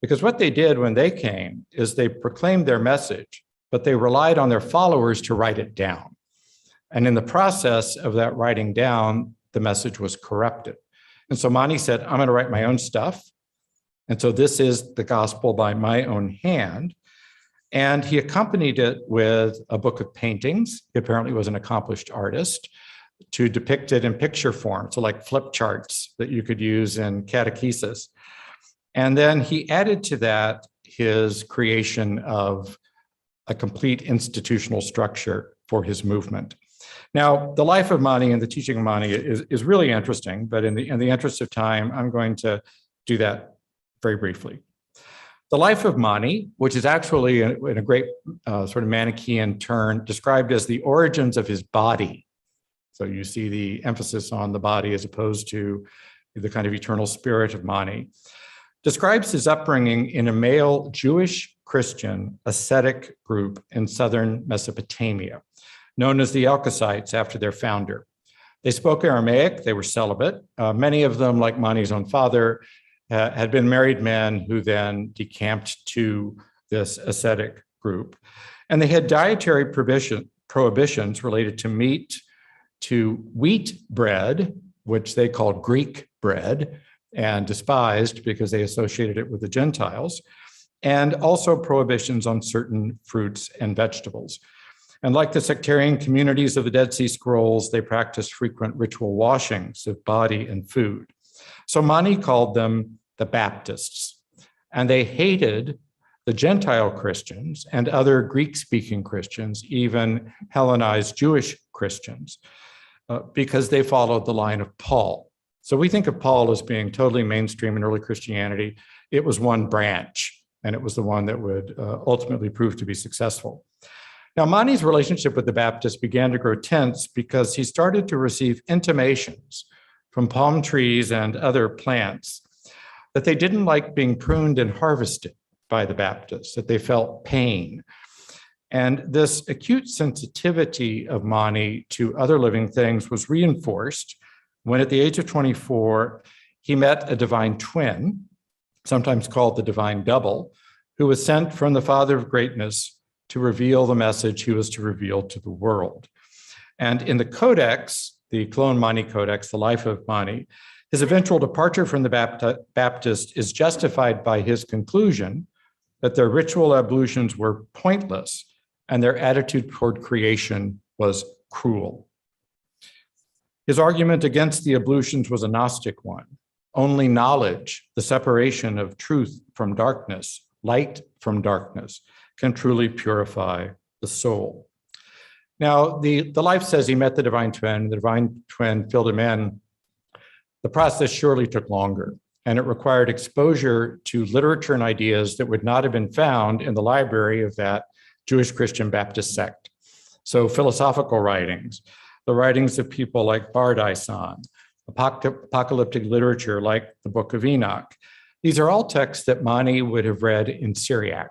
Because what they did when they came is they proclaimed their message, but they relied on their followers to write it down. And in the process of that writing down, the message was corrupted. And so Mani said, I'm going to write my own stuff. And so this is the gospel by my own hand. And he accompanied it with a book of paintings. He apparently was an accomplished artist, to depict it in picture form, so like flip charts that you could use in catechesis. And then he added to that his creation of a complete institutional structure for his movement. Now, the life of Mani and the teaching of Mani is really interesting, but in the interest of time, I'm going to do that very briefly. The life of Mani, which is actually in a great sort of Manichaean turn, described as the origins of his body. So you see the emphasis on the body as opposed to the kind of eternal spirit of Mani, describes his upbringing in a male Jewish Christian ascetic group in southern Mesopotamia, known as the Elkosites after their founder. They spoke Aramaic, they were celibate. Many of them, like Mani's own father, had been married men who then decamped to this ascetic group. And they had dietary prohibitions related to meat, to wheat bread, which they called Greek bread and despised because they associated it with the Gentiles, and also prohibitions on certain fruits and vegetables. And like the sectarian communities of the Dead Sea Scrolls, they practiced frequent ritual washings of body and food. So Mani called them the Baptists, and they hated the Gentile Christians and other Greek-speaking Christians, even Hellenized Jewish Christians, because they followed the line of Paul. So we think of Paul as being totally mainstream in early Christianity. It was one branch, and it was the one that would ultimately prove to be successful. Now, Mani's relationship with the Baptists began to grow tense because he started to receive intimations from palm trees and other plants that they didn't like being pruned and harvested by the Baptists, that they felt pain. And this acute sensitivity of Mani to other living things was reinforced when at the age of 24, he met a divine twin, sometimes called the divine double, who was sent from the Father of Greatness to reveal the message he was to reveal to the world. And in the Codex, the Clone Mani Codex, the life of Mani, his eventual departure from the Baptist is justified by his conclusion that their ritual ablutions were pointless and their attitude toward creation was cruel. His argument against the ablutions was a Gnostic one. Only knowledge, the separation of truth from darkness, light from darkness, can truly purify the soul. Now, the life says he met the divine twin. The divine twin filled him in. The process surely took longer, and it required exposure to literature and ideas that would not have been found in the library of that Jewish Christian Baptist sect. So philosophical writings, the writings of people like Bardaisan, apocalyptic literature like the Book of Enoch. These are all texts that Mani would have read in Syriac,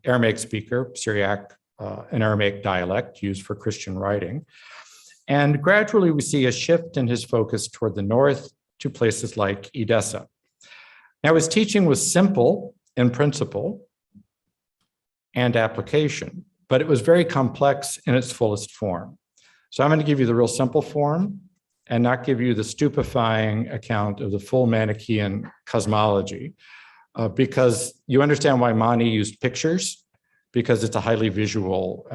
Aramaic speaker, Syriac, an Aramaic dialect used for Christian writing. And gradually we see a shift in his focus toward the north to places like Edessa. Now his teaching was simple in principle and application, but it was very complex in its fullest form. So I'm going to give you the real simple form, and not give you the stupefying account of the full Manichaean cosmology, because you understand why Mani used pictures, because it's a highly visual,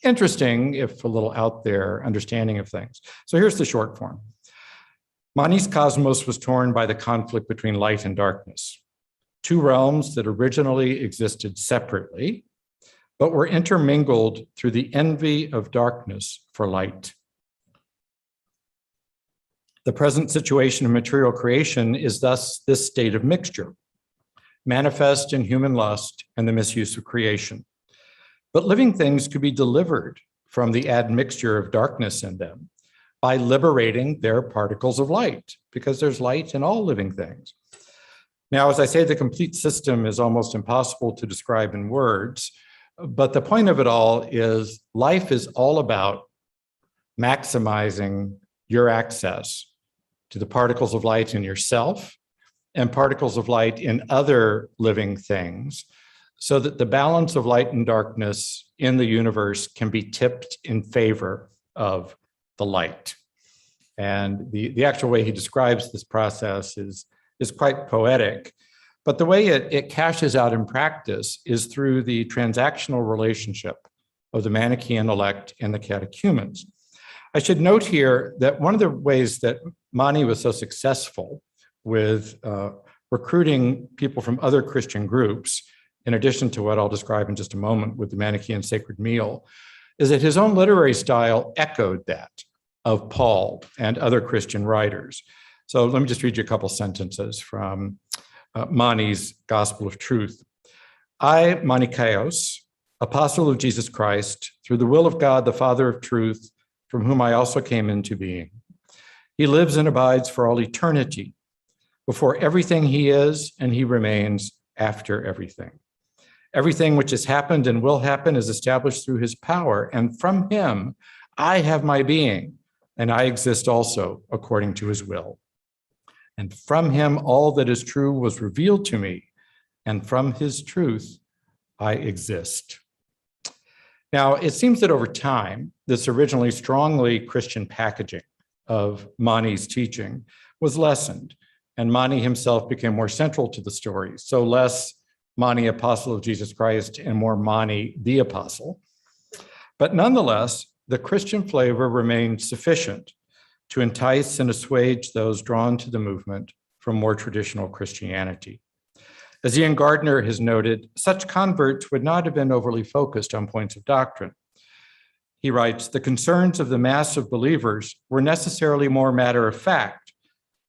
interesting, if a little out there, understanding of things. So here's the short form. Mani's cosmos was torn by the conflict between light and darkness, two realms that originally existed separately, but were intermingled through the envy of darkness for light. The present situation of material creation is thus this state of mixture, manifest in human lust and the misuse of creation. But living things could be delivered from the admixture of darkness in them by liberating their particles of light, because there's light in all living things. Now, as I say, the complete system is almost impossible to describe in words, but the point of it all is life is all about maximizing your access to the particles of light in yourself and particles of light in other living things, so that the balance of light and darkness in the universe can be tipped in favor of the light. And the actual way he describes this process is quite poetic. But the way it cashes out in practice is through the transactional relationship of the Manichaean elect and the catechumens. I should note here that one of the ways that Mani was so successful with recruiting people from other Christian groups, in addition to what I'll describe in just a moment with the Manichaean sacred meal, is that his own literary style echoed that of Paul and other Christian writers. So let me just read you a couple sentences from Mani's Gospel of Truth. I, Manichaeos, apostle of Jesus Christ, through the will of God, the Father of truth, from whom I also came into being. He lives and abides for all eternity. Before everything he is, and he remains after everything. Everything which has happened and will happen is established through his power, and from him I have my being, and I exist also according to his will. And from him all that is true was revealed to me, and from his truth I exist. Now, it seems that over time, this originally strongly Christian packaging of Mani's teaching was lessened, and Mani himself became more central to the story. So less Mani, apostle of Jesus Christ, and more Mani, the apostle. But nonetheless, the Christian flavor remained sufficient to entice and assuage those drawn to the movement from more traditional Christianity. As Ian Gardner has noted, such converts would not have been overly focused on points of doctrine. He writes, the concerns of the mass of believers were necessarily more matter of fact,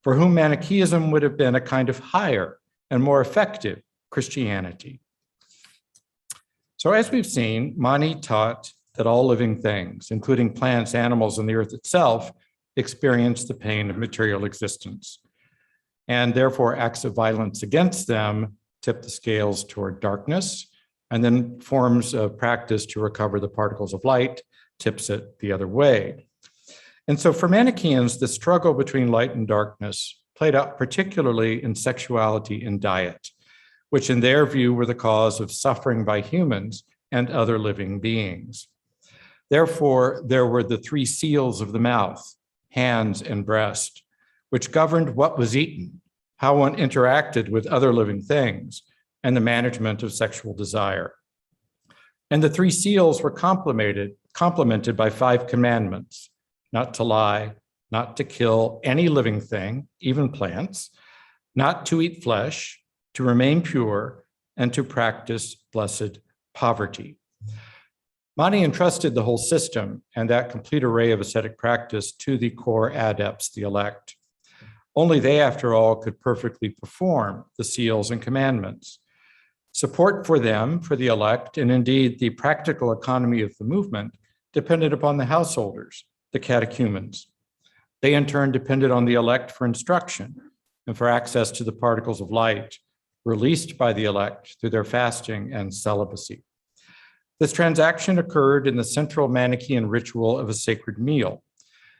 for whom Manichaeism would have been a kind of higher and more effective Christianity. So as we've seen, Mani taught that all living things, including plants, animals, and the earth itself, experience the pain of material existence. And therefore, acts of violence against them tip the scales toward darkness, and then forms of practice to recover the particles of light tips it the other way. And so for Manichaeans, the struggle between light and darkness played out particularly in sexuality and diet, which in their view were the cause of suffering by humans and other living beings. Therefore, there were the three seals of the mouth, hands, and breast, which governed what was eaten, how one interacted with other living things, and the management of sexual desire. And the three seals were complemented by 5 commandments: not to lie, not to kill any living thing, even plants, not to eat flesh, to remain pure, and to practice blessed poverty. Mani entrusted the whole system and that complete array of ascetic practice to the core adepts, the elect. Only they, after all, could perfectly perform the seals and commandments. Support for them, for the elect, and indeed the practical economy of the movement depended upon the householders, the catechumens. They in turn depended on the elect for instruction and for access to the particles of light released by the elect through their fasting and celibacy. This transaction occurred in the central Manichaean ritual of a sacred meal,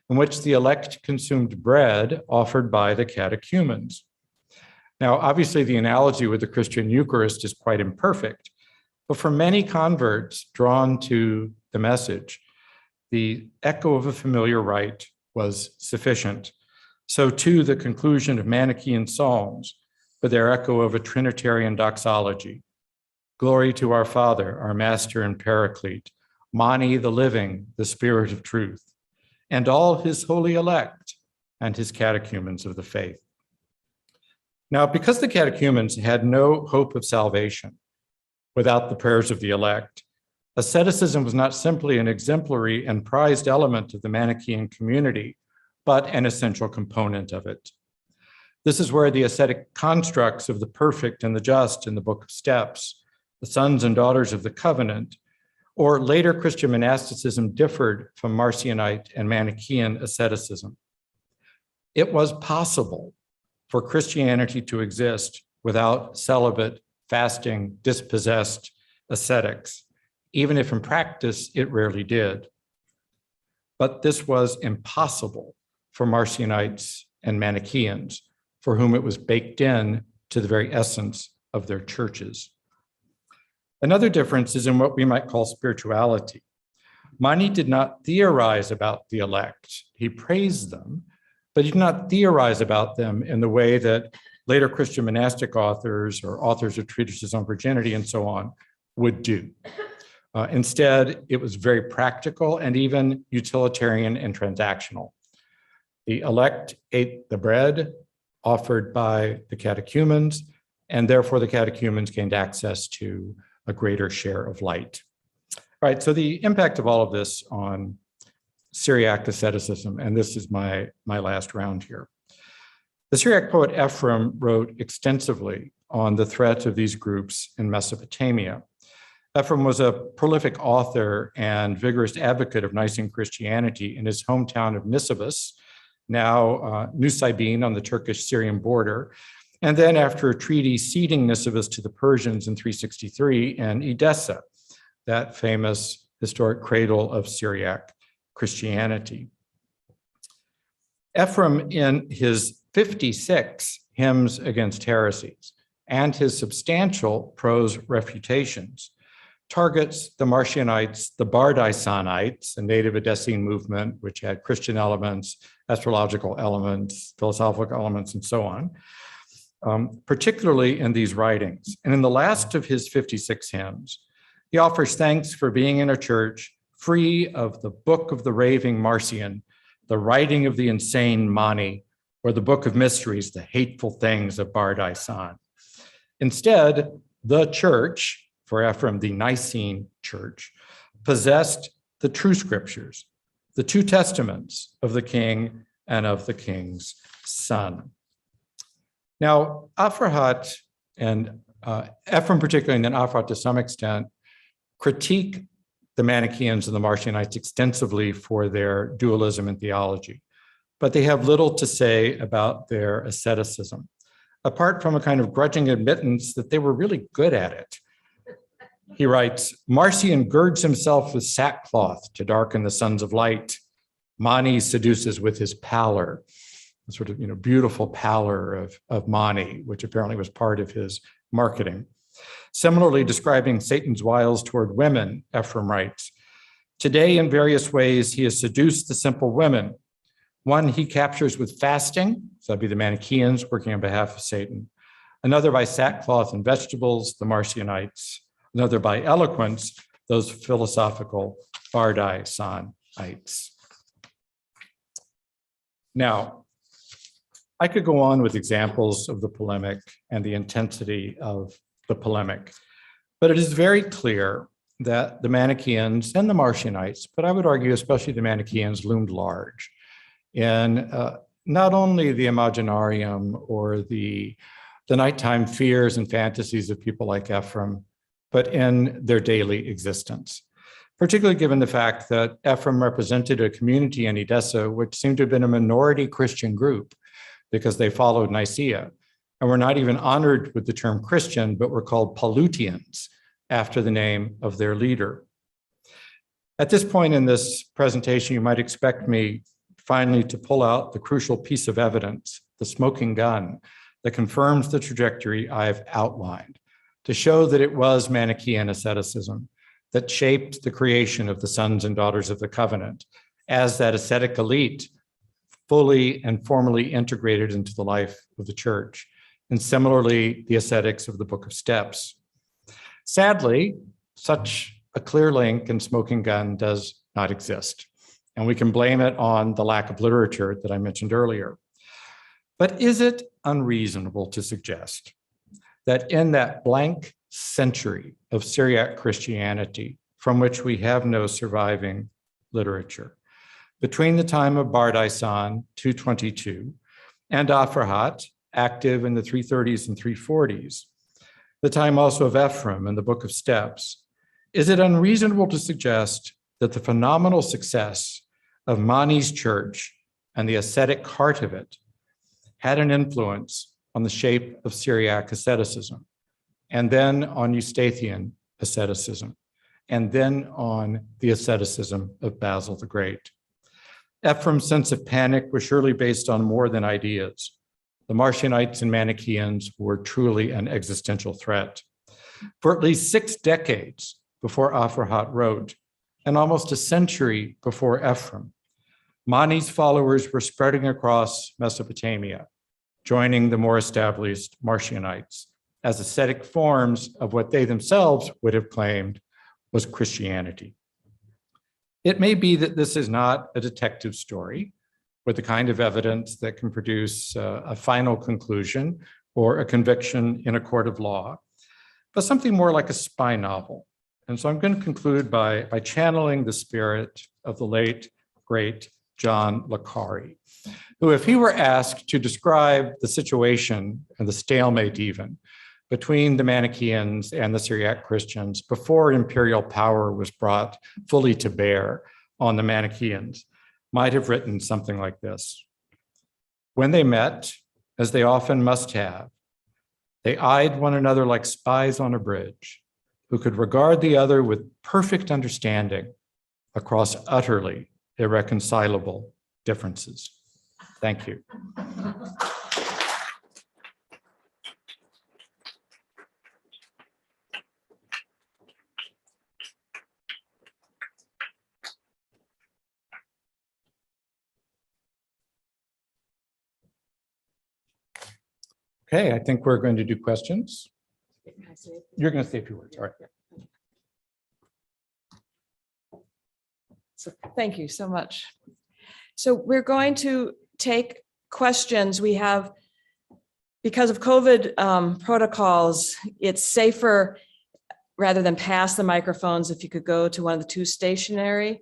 in which the elect consumed bread offered by the catechumens. Now, obviously, the analogy with the Christian Eucharist is quite imperfect, but for many converts drawn to the message, the echo of a familiar rite was sufficient. So too the conclusion of Manichaean Psalms, with their echo of a Trinitarian doxology. Glory to our Father, our Master and Paraclete, Mani the living, the Spirit of truth, and all his holy elect and his catechumens of the faith. Now, because the catechumens had no hope of salvation without the prayers of the elect, asceticism was not simply an exemplary and prized element of the Manichaean community, but an essential component of it. This is where the ascetic constructs of the perfect and the just in the Book of Steps, the sons and daughters of the covenant, or later Christian monasticism differed from Marcionite and Manichaean asceticism. It was possible for Christianity to exist without celibate, fasting, dispossessed ascetics, even if in practice it rarely did. But this was impossible for Marcionites and Manichaeans, for whom it was baked in to the very essence of their churches. Another difference is in what we might call spirituality. Mani did not theorize about the elect. He praised them, but he did not theorize about them in the way that later Christian monastic authors or authors of treatises on virginity and so on would do. Instead, it was very practical and even utilitarian and transactional. The elect ate the bread offered by the catechumens, and therefore the catechumens gained access to a greater share of light. All right, so the impact of all of this on Syriac asceticism, and this is my last round here. The Syriac poet Ephraim wrote extensively on the threat of these groups in Mesopotamia. Ephraim was a prolific author and vigorous advocate of Nicene Christianity in his hometown of Nisibis, now Nusaybin on the Turkish-Syrian border, and then after a treaty ceding Nisibis to the Persians in 363 in Edessa, that famous historic cradle of Syriac Christianity. Ephraim, in his 56 hymns against heresies and his substantial prose refutations, targets the Marcionites, the Bardaisanites, a native Edessene movement which had Christian elements, astrological elements, philosophical elements, and so on, particularly in these writings. And in the last of his 56 hymns, he offers thanks for being in a church free of the book of the raving Marcion, the writing of the insane Mani, or the book of mysteries, the hateful things of Bardaisan. Instead, the church, for Ephraim, the Nicene church, possessed the true scriptures, the two testaments of the king and of the king's son. Now, Afrahat and Ephraim particularly, and then Afrahat to some extent, critique the Manichaeans and the Marcionites extensively for their dualism in theology, but they have little to say about their asceticism, apart from a kind of grudging admittance that they were really good at it. He writes, Marcion girds himself with sackcloth to darken the sons of light. Mani seduces with his pallor, the sort of beautiful pallor of Mani, which apparently was part of his marketing. Similarly, describing Satan's wiles toward women, Ephraim writes, today in various ways he has seduced the simple women. One he captures with fasting, so that'd be the Manichaeans working on behalf of Satan. Another by sackcloth and vegetables, the Marcionites. Another by eloquence, those philosophical Bardaisanites. Now, I could go on with examples of the polemic and the intensity of the polemic, but it is very clear that the Manichaeans and the Marcionites, but I would argue especially the Manichaeans, loomed large in not only the Imaginarium or the nighttime fears and fantasies of people like Ephraim, but in their daily existence, particularly given the fact that Ephraim represented a community in Edessa which seemed to have been a minority Christian group because they followed Nicaea and were not even honored with the term Christian, but were called Palutians after the name of their leader. At this point in this presentation, you might expect me finally to pull out the crucial piece of evidence, the smoking gun, that confirms the trajectory I've outlined, to show that it was Manichaean asceticism that shaped the creation of the sons and daughters of the covenant, as that ascetic elite fully and formally integrated into the life of the church, and similarly, the ascetics of the Book of Steps. Sadly, such a clear link and smoking gun does not exist, and we can blame it on the lack of literature that I mentioned earlier. But is it unreasonable to suggest that in that blank century of Syriac Christianity, from which we have no surviving literature, between the time of Bardaisan, 222, and Aphrahat, active in the 330s and 340s, the time also of Ephraim and the Book of Steps, is it unreasonable to suggest that the phenomenal success of Mani's church and the ascetic heart of it had an influence on the shape of Syriac asceticism, and then on Eustathian asceticism, and then on the asceticism of Basil the Great? Ephraim's sense of panic was surely based on more than ideas. The Marcionites and Manichaeans were truly an existential threat. For at least 6 decades before Aphrahat wrote, and almost a century before Ephraim, Mani's followers were spreading across Mesopotamia, joining the more established Marcionites as ascetic forms of what they themselves would have claimed was Christianity. It may be that this is not a detective story with the kind of evidence that can produce a final conclusion or a conviction in a court of law, but something more like a spy novel. And so I'm going to conclude by channeling the spirit of the late, great John le Carre, who, if he were asked to describe the situation and the stalemate even between the Manichaeans and the Syriac Christians before imperial power was brought fully to bear on the Manichaeans, might have written something like this. When they met, as they often must have, they eyed one another like spies on a bridge, who could regard the other with perfect understanding across utterly irreconcilable differences. Thank you. Okay, I think we're going to do questions. You're going to say a few words. All right.
So thank you so much. So we're going to take questions. We have, because of COVID protocols, it's safer rather than pass the microphones if you could go to one of the 2 stationary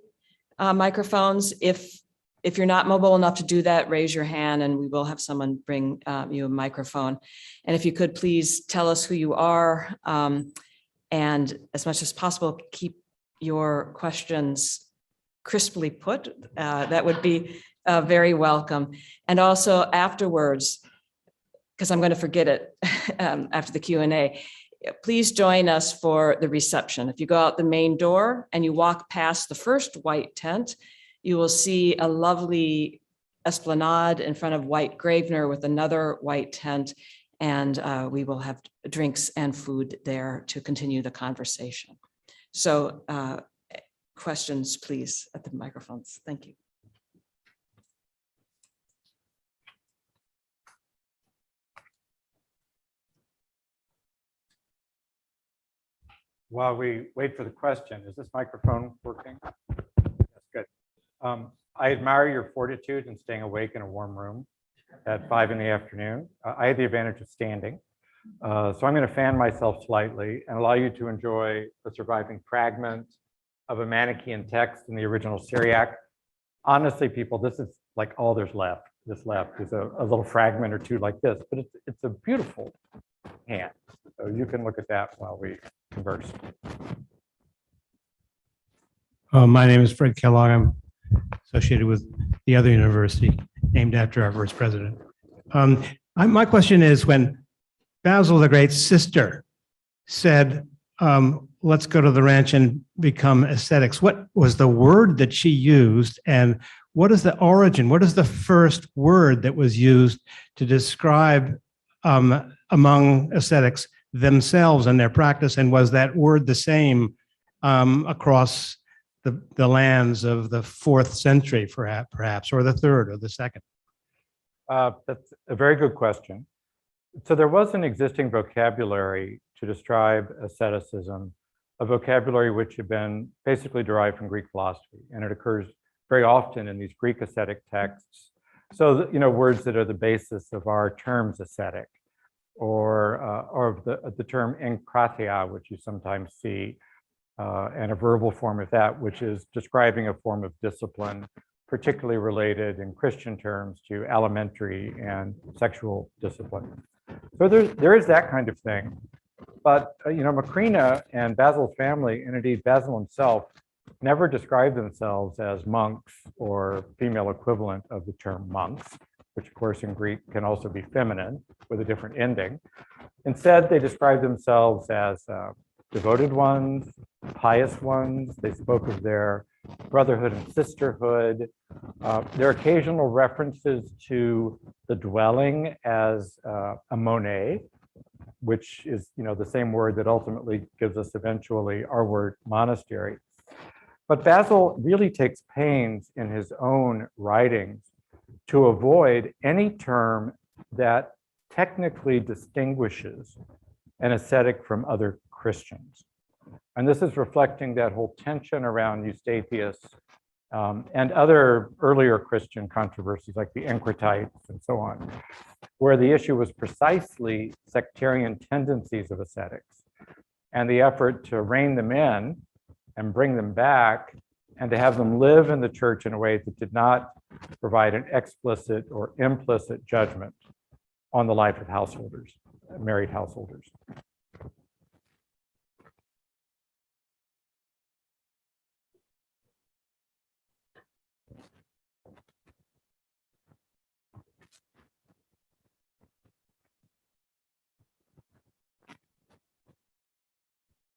microphones. If you're not mobile enough to do that, raise your hand and we will have someone bring you a microphone. And if you could please tell us who you are, and as much as possible, keep your questions crisply put. That would be very welcome. And also afterwards, because I'm going to forget it after the Q&A, please join us for the reception. If you go out the main door and you walk past the first white tent, you will see a lovely esplanade in front of White Gravener with another white tent, and we will have drinks and food there to continue the conversation. So questions, please, at the microphones. Thank you.
While we wait for the question, is this microphone working? That's good. I admire your fortitude in staying awake in a warm room at 5 in the afternoon. I had the advantage of standing. So I'm going to fan myself slightly and allow you to enjoy the surviving fragment of a Manichaean text in the original Syriac. Honestly, people, this is like all there's left. This left is a little fragment or 2 like this, but it's a beautiful hand. So you can look at that while we converse.
My name is Fred Kellogg. I'm associated with the other university named after our first president. My question is, when Basil the Great's sister said, let's go to the ranch and become ascetics, what was the word that she used, and what is the origin? What is the first word that was used to describe among ascetics themselves and their practice, and was that word the same across the lands of the 4th century, perhaps, or the 3rd or the 2nd?
That's a very good question. So there was an existing vocabulary to describe asceticism, a vocabulary which had been basically derived from Greek philosophy, and it occurs very often in these Greek ascetic texts. So, words that are the basis of our terms ascetic, or the term enkratia, which you sometimes see, and a verbal form of that, which is describing a form of discipline, particularly related in Christian terms to alimentary and sexual discipline. So there is that kind of thing. But, Macrina and Basil's family, and indeed Basil himself, never described themselves as monks or female equivalent of the term monks, which of course in Greek can also be feminine with a different ending. Instead, they described themselves as devoted ones, pious ones. They spoke of their brotherhood and sisterhood. There are occasional references to the dwelling as a monē, which is the same word that ultimately gives us eventually our word monastery. But Basil really takes pains in his own writings to avoid any term that technically distinguishes an ascetic from other Christians. And this is reflecting that whole tension around Eustathius and other earlier Christian controversies like the Encratites and so on, where the issue was precisely sectarian tendencies of ascetics and the effort to rein them in and bring them back and to have them live in the church in a way that did not provide an explicit or implicit judgment on the life of householders, married householders.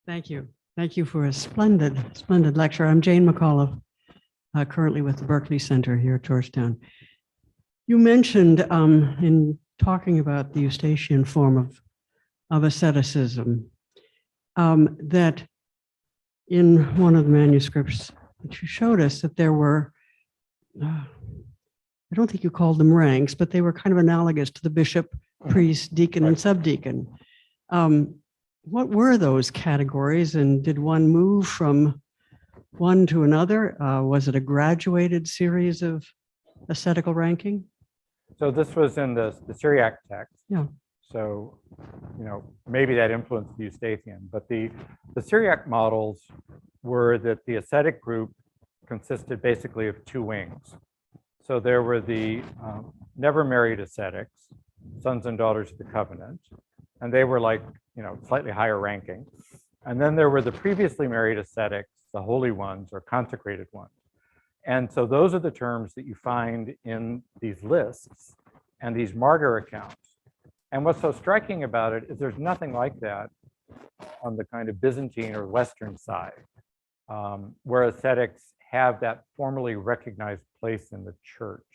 Thank you. Thank you for a splendid, splendid lecture. I'm Jane McAuliffe, currently with the Berkeley Center here at Georgetown. You mentioned in talking about the Eustachian form of asceticism that in one of the manuscripts that you showed us that there were, I don't think you called them ranks, but they were kind of analogous to the bishop, priest, deacon, and subdeacon. What were those categories, and did one move from one to another? Was it a graduated series of ascetical ranking?
So this was in the Syriac text.
Yeah.
So, maybe that influenced the Eustathian, but the Syriac models were that the ascetic group consisted basically of two wings. So there were the never married ascetics, sons and daughters of the covenant, and they were like, slightly higher ranking. And then there were the previously married ascetics, the holy ones or consecrated ones. And so those are the terms that you find in these lists and these martyr accounts. And what's so striking about it is there's nothing like that on the kind of Byzantine or Western side, where ascetics have that formally recognized place in the church.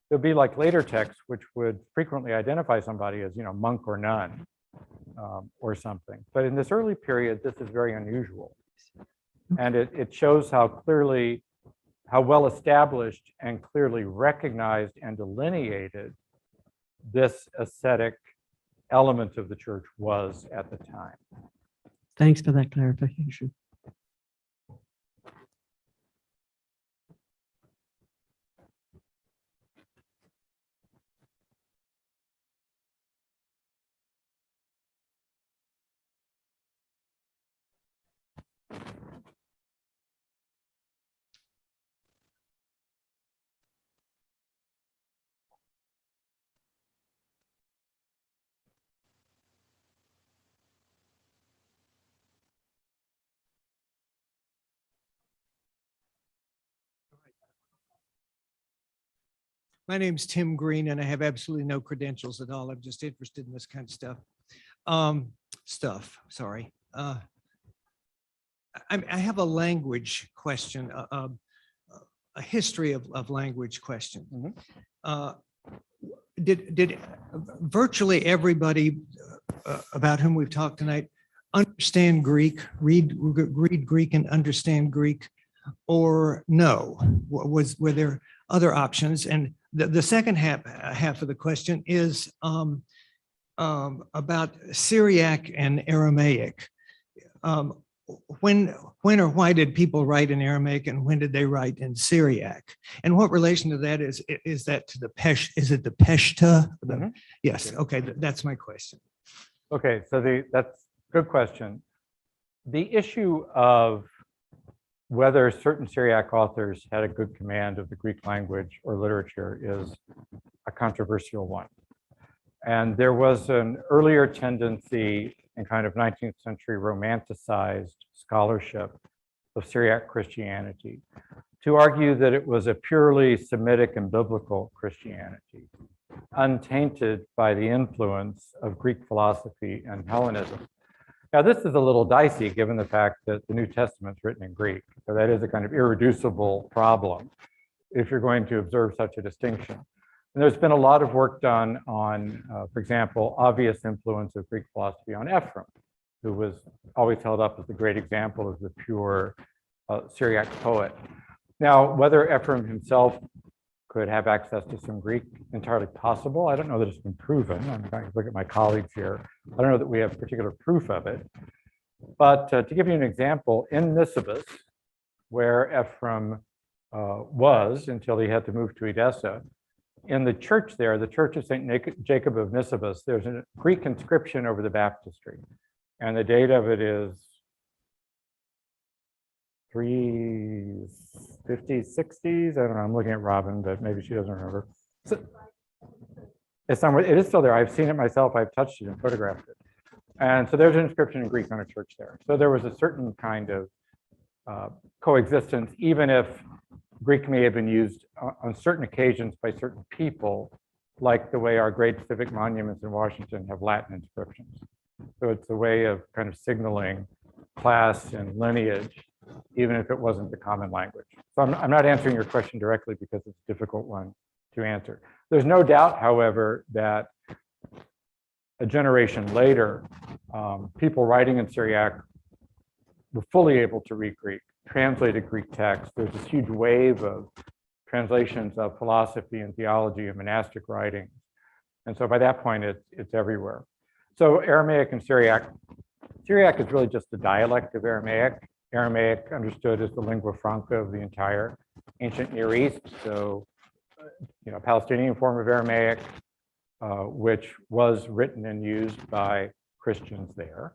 There'll be like later texts which would frequently identify somebody as, monk or nun or something. But in this early period, this is very unusual. And it shows how well established and clearly recognized and delineated this ascetic element of the church was at the time.
Thanks for that clarification.
My name's Tim Green, and I have absolutely no credentials at all. I'm just interested in this kind of stuff. Sorry. I have a language question, a history of language question. Did virtually everybody about whom we've talked tonight understand Greek, read Greek and understand Greek, or no? Were there other options? And The second half of the question is about Syriac and Aramaic. When or why did people write in Aramaic, and when did they write in Syriac? And what relation to that is that to the Is it the Peshta?
Mhm.
Yes. Okay. That's my question.
Okay, so that's a good question. The issue of whether certain Syriac authors had a good command of the Greek language or literature is a controversial one. And there was an earlier tendency in kind of 19th century romanticized scholarship of Syriac Christianity to argue that it was a purely Semitic and biblical Christianity, untainted by the influence of Greek philosophy and Hellenism. Now, this is a little dicey given the fact that the New Testament's written in Greek. So that is a kind of irreducible problem if you're going to observe such a distinction. And there's been a lot of work done on, for example, obvious influence of Greek philosophy on Ephraim, who was always held up as a great example of the pure Syriac poet. Now, whether Ephraim himself could have access to some Greek, entirely possible. I don't know that it's been proven. I'm going to look at my colleagues here. I don't know that we have particular proof of it. But to give you an example, in Nisibis, where Ephraim was until he had to move to Edessa, in the church there, the Church of St. Jacob of Nisibis, there's a Greek inscription over the baptistry. And the date of it is 350s, 60s. I don't know. I'm looking at Robin, but maybe she doesn't remember. So, it's somewhere. It is still there. I've seen it myself. I've touched it and photographed it. And so there's an inscription in Greek on a church there. So there was a certain kind of coexistence, even if Greek may have been used on certain occasions by certain people, like the way our great civic monuments in Washington have Latin inscriptions. So it's a way of kind of signaling class and lineage, even if it wasn't the common language. So I'm not answering your question directly because it's a difficult one to answer. There's no doubt, however, that a generation later, people writing in Syriac were fully able to read Greek, translated Greek texts. There's this huge wave of translations of philosophy and theology and monastic writings. And so by that point, it's everywhere. So Aramaic and Syriac. Syriac is really just the dialect of Aramaic. Aramaic understood as the lingua franca of the entire ancient Near East. So, Palestinian form of Aramaic, which was written and used by Christians there.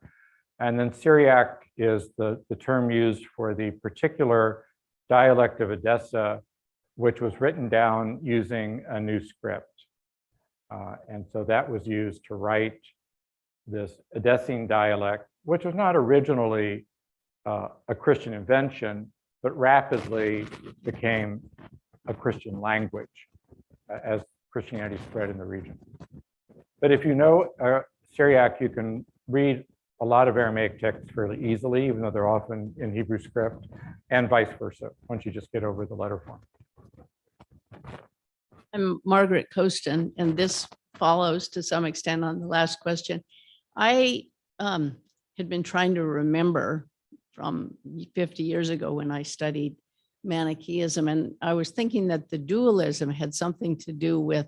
And then Syriac is the term used for the particular dialect of Edessa, which was written down using a new script. And so that was used to write this Edessene dialect, which was not originally a Christian invention, but rapidly became a Christian language as Christianity spread in the region. But if you know Syriac, you can read a lot of Aramaic texts fairly easily, even though they're often in Hebrew script, and vice versa, once you just get over the letter form.
I'm Margaret Costan, and this follows to some extent on the last question. I had been trying to remember from 50 years ago when I studied Manichaeism, and I was thinking that the dualism had something to do with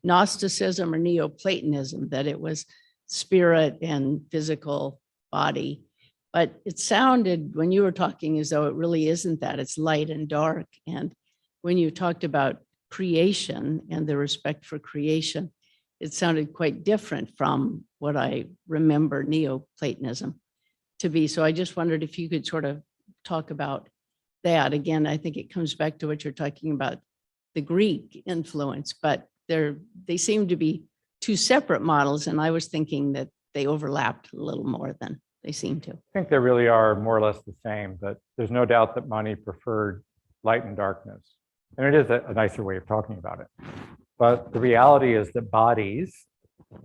Gnosticism or Neoplatonism, that it was spirit and physical body. But it sounded, when you were talking, as though it really isn't that. It's light and dark. And when you talked about creation and the respect for creation, it sounded quite different from what I remember Neoplatonism to be. So I just wondered if you could sort of talk about that. Again, I think it comes back to what you're talking about, the Greek influence, but they seem to be two separate models. And I was thinking that they overlapped a little more than they seem to.
I think they really are more or less the same, but there's no doubt that Mani preferred light and darkness. And it is a nicer way of talking about it. But the reality is that bodies,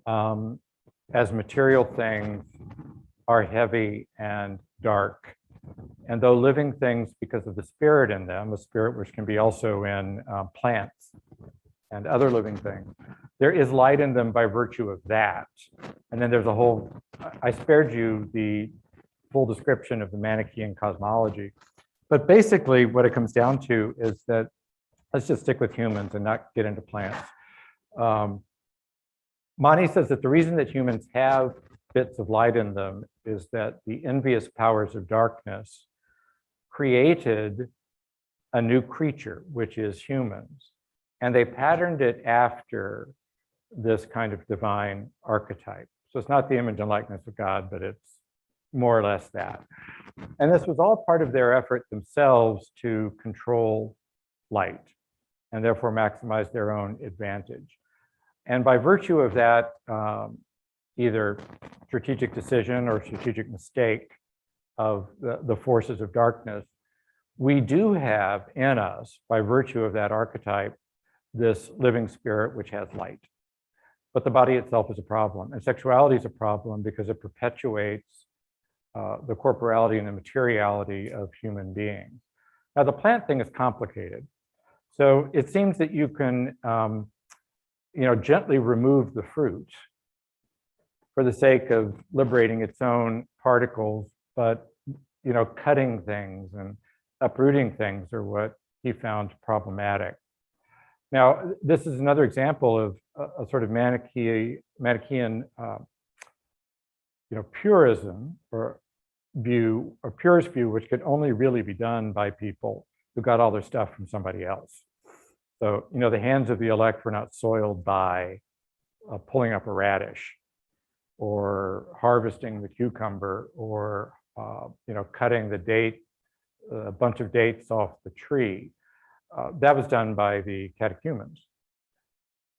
as material things, are heavy and dark. And though living things, because of the spirit in them, the spirit which can be also in plants and other living things, there is light in them by virtue of that. And then there's a whole, I spared you the full description of the Manichaean cosmology. But basically what it comes down to is that let's just stick with humans and not get into plants. Mani says that the reason that humans have bits of light in them is that the envious powers of darkness created a new creature, which is humans. And they patterned it after this kind of divine archetype. So it's not the image and likeness of God, but it's more or less that. And this was all part of their effort themselves to control light and therefore maximize their own advantage. And by virtue of that, either strategic decision or strategic mistake of the forces of darkness, we do have in us, by virtue of that archetype, this living spirit which has light. But the body itself is a problem, and sexuality is a problem because it perpetuates the corporality and the materiality of human beings. Now, the plant thing is complicated. So it seems that you can gently remove the fruit for the sake of liberating its own particles, but cutting things and uprooting things are what he found problematic. Now, this is another example of a sort of Manichaean purism or view, or purist view, which could only really be done by people who got all their stuff from somebody else. So, the hands of the elect were not soiled by pulling up a radish or harvesting the cucumber or, cutting the date, a bunch of dates off the tree. That was done by the catechumens.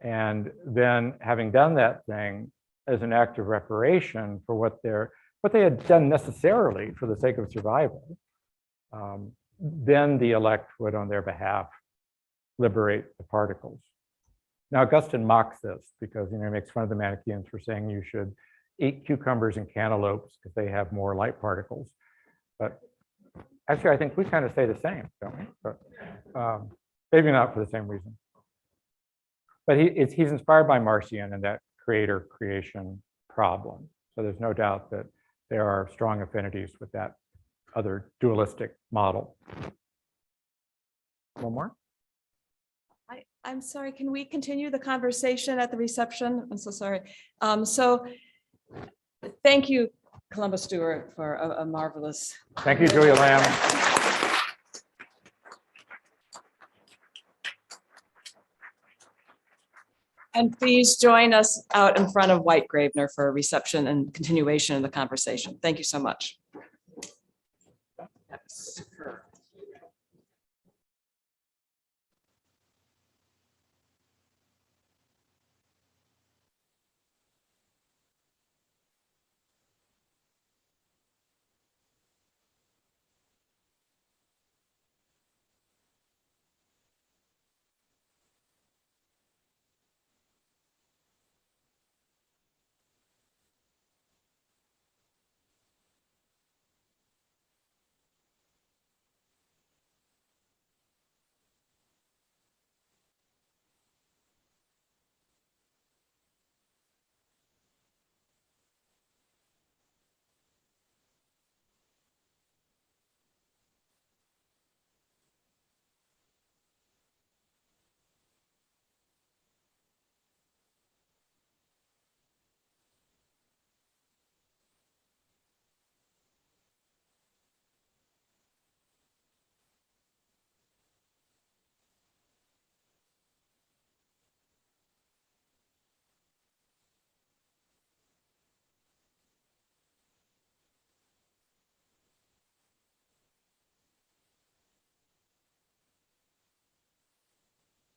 And then having done that thing as an act of reparation for what they had done necessarily for the sake of survival, then the elect would on their behalf liberate the particles. Now, Augustine mocks this because he makes fun of the Manichaeans for saying you should eat cucumbers and cantaloupes because they have more light particles. But actually, I think we kind of say the same, don't we? But, maybe not for the same reason. But he's inspired by Marcion and that creator-creation problem. So there's no doubt that there are strong affinities with that other dualistic model. One more?
I'm sorry, can we continue the conversation at the reception? I'm so sorry. So thank you, Columbus Stewart, for a marvelous.
Thank you, Julia Lamb.
And please join us out in front of White Gravener for a reception and continuation of the conversation. Thank you so much.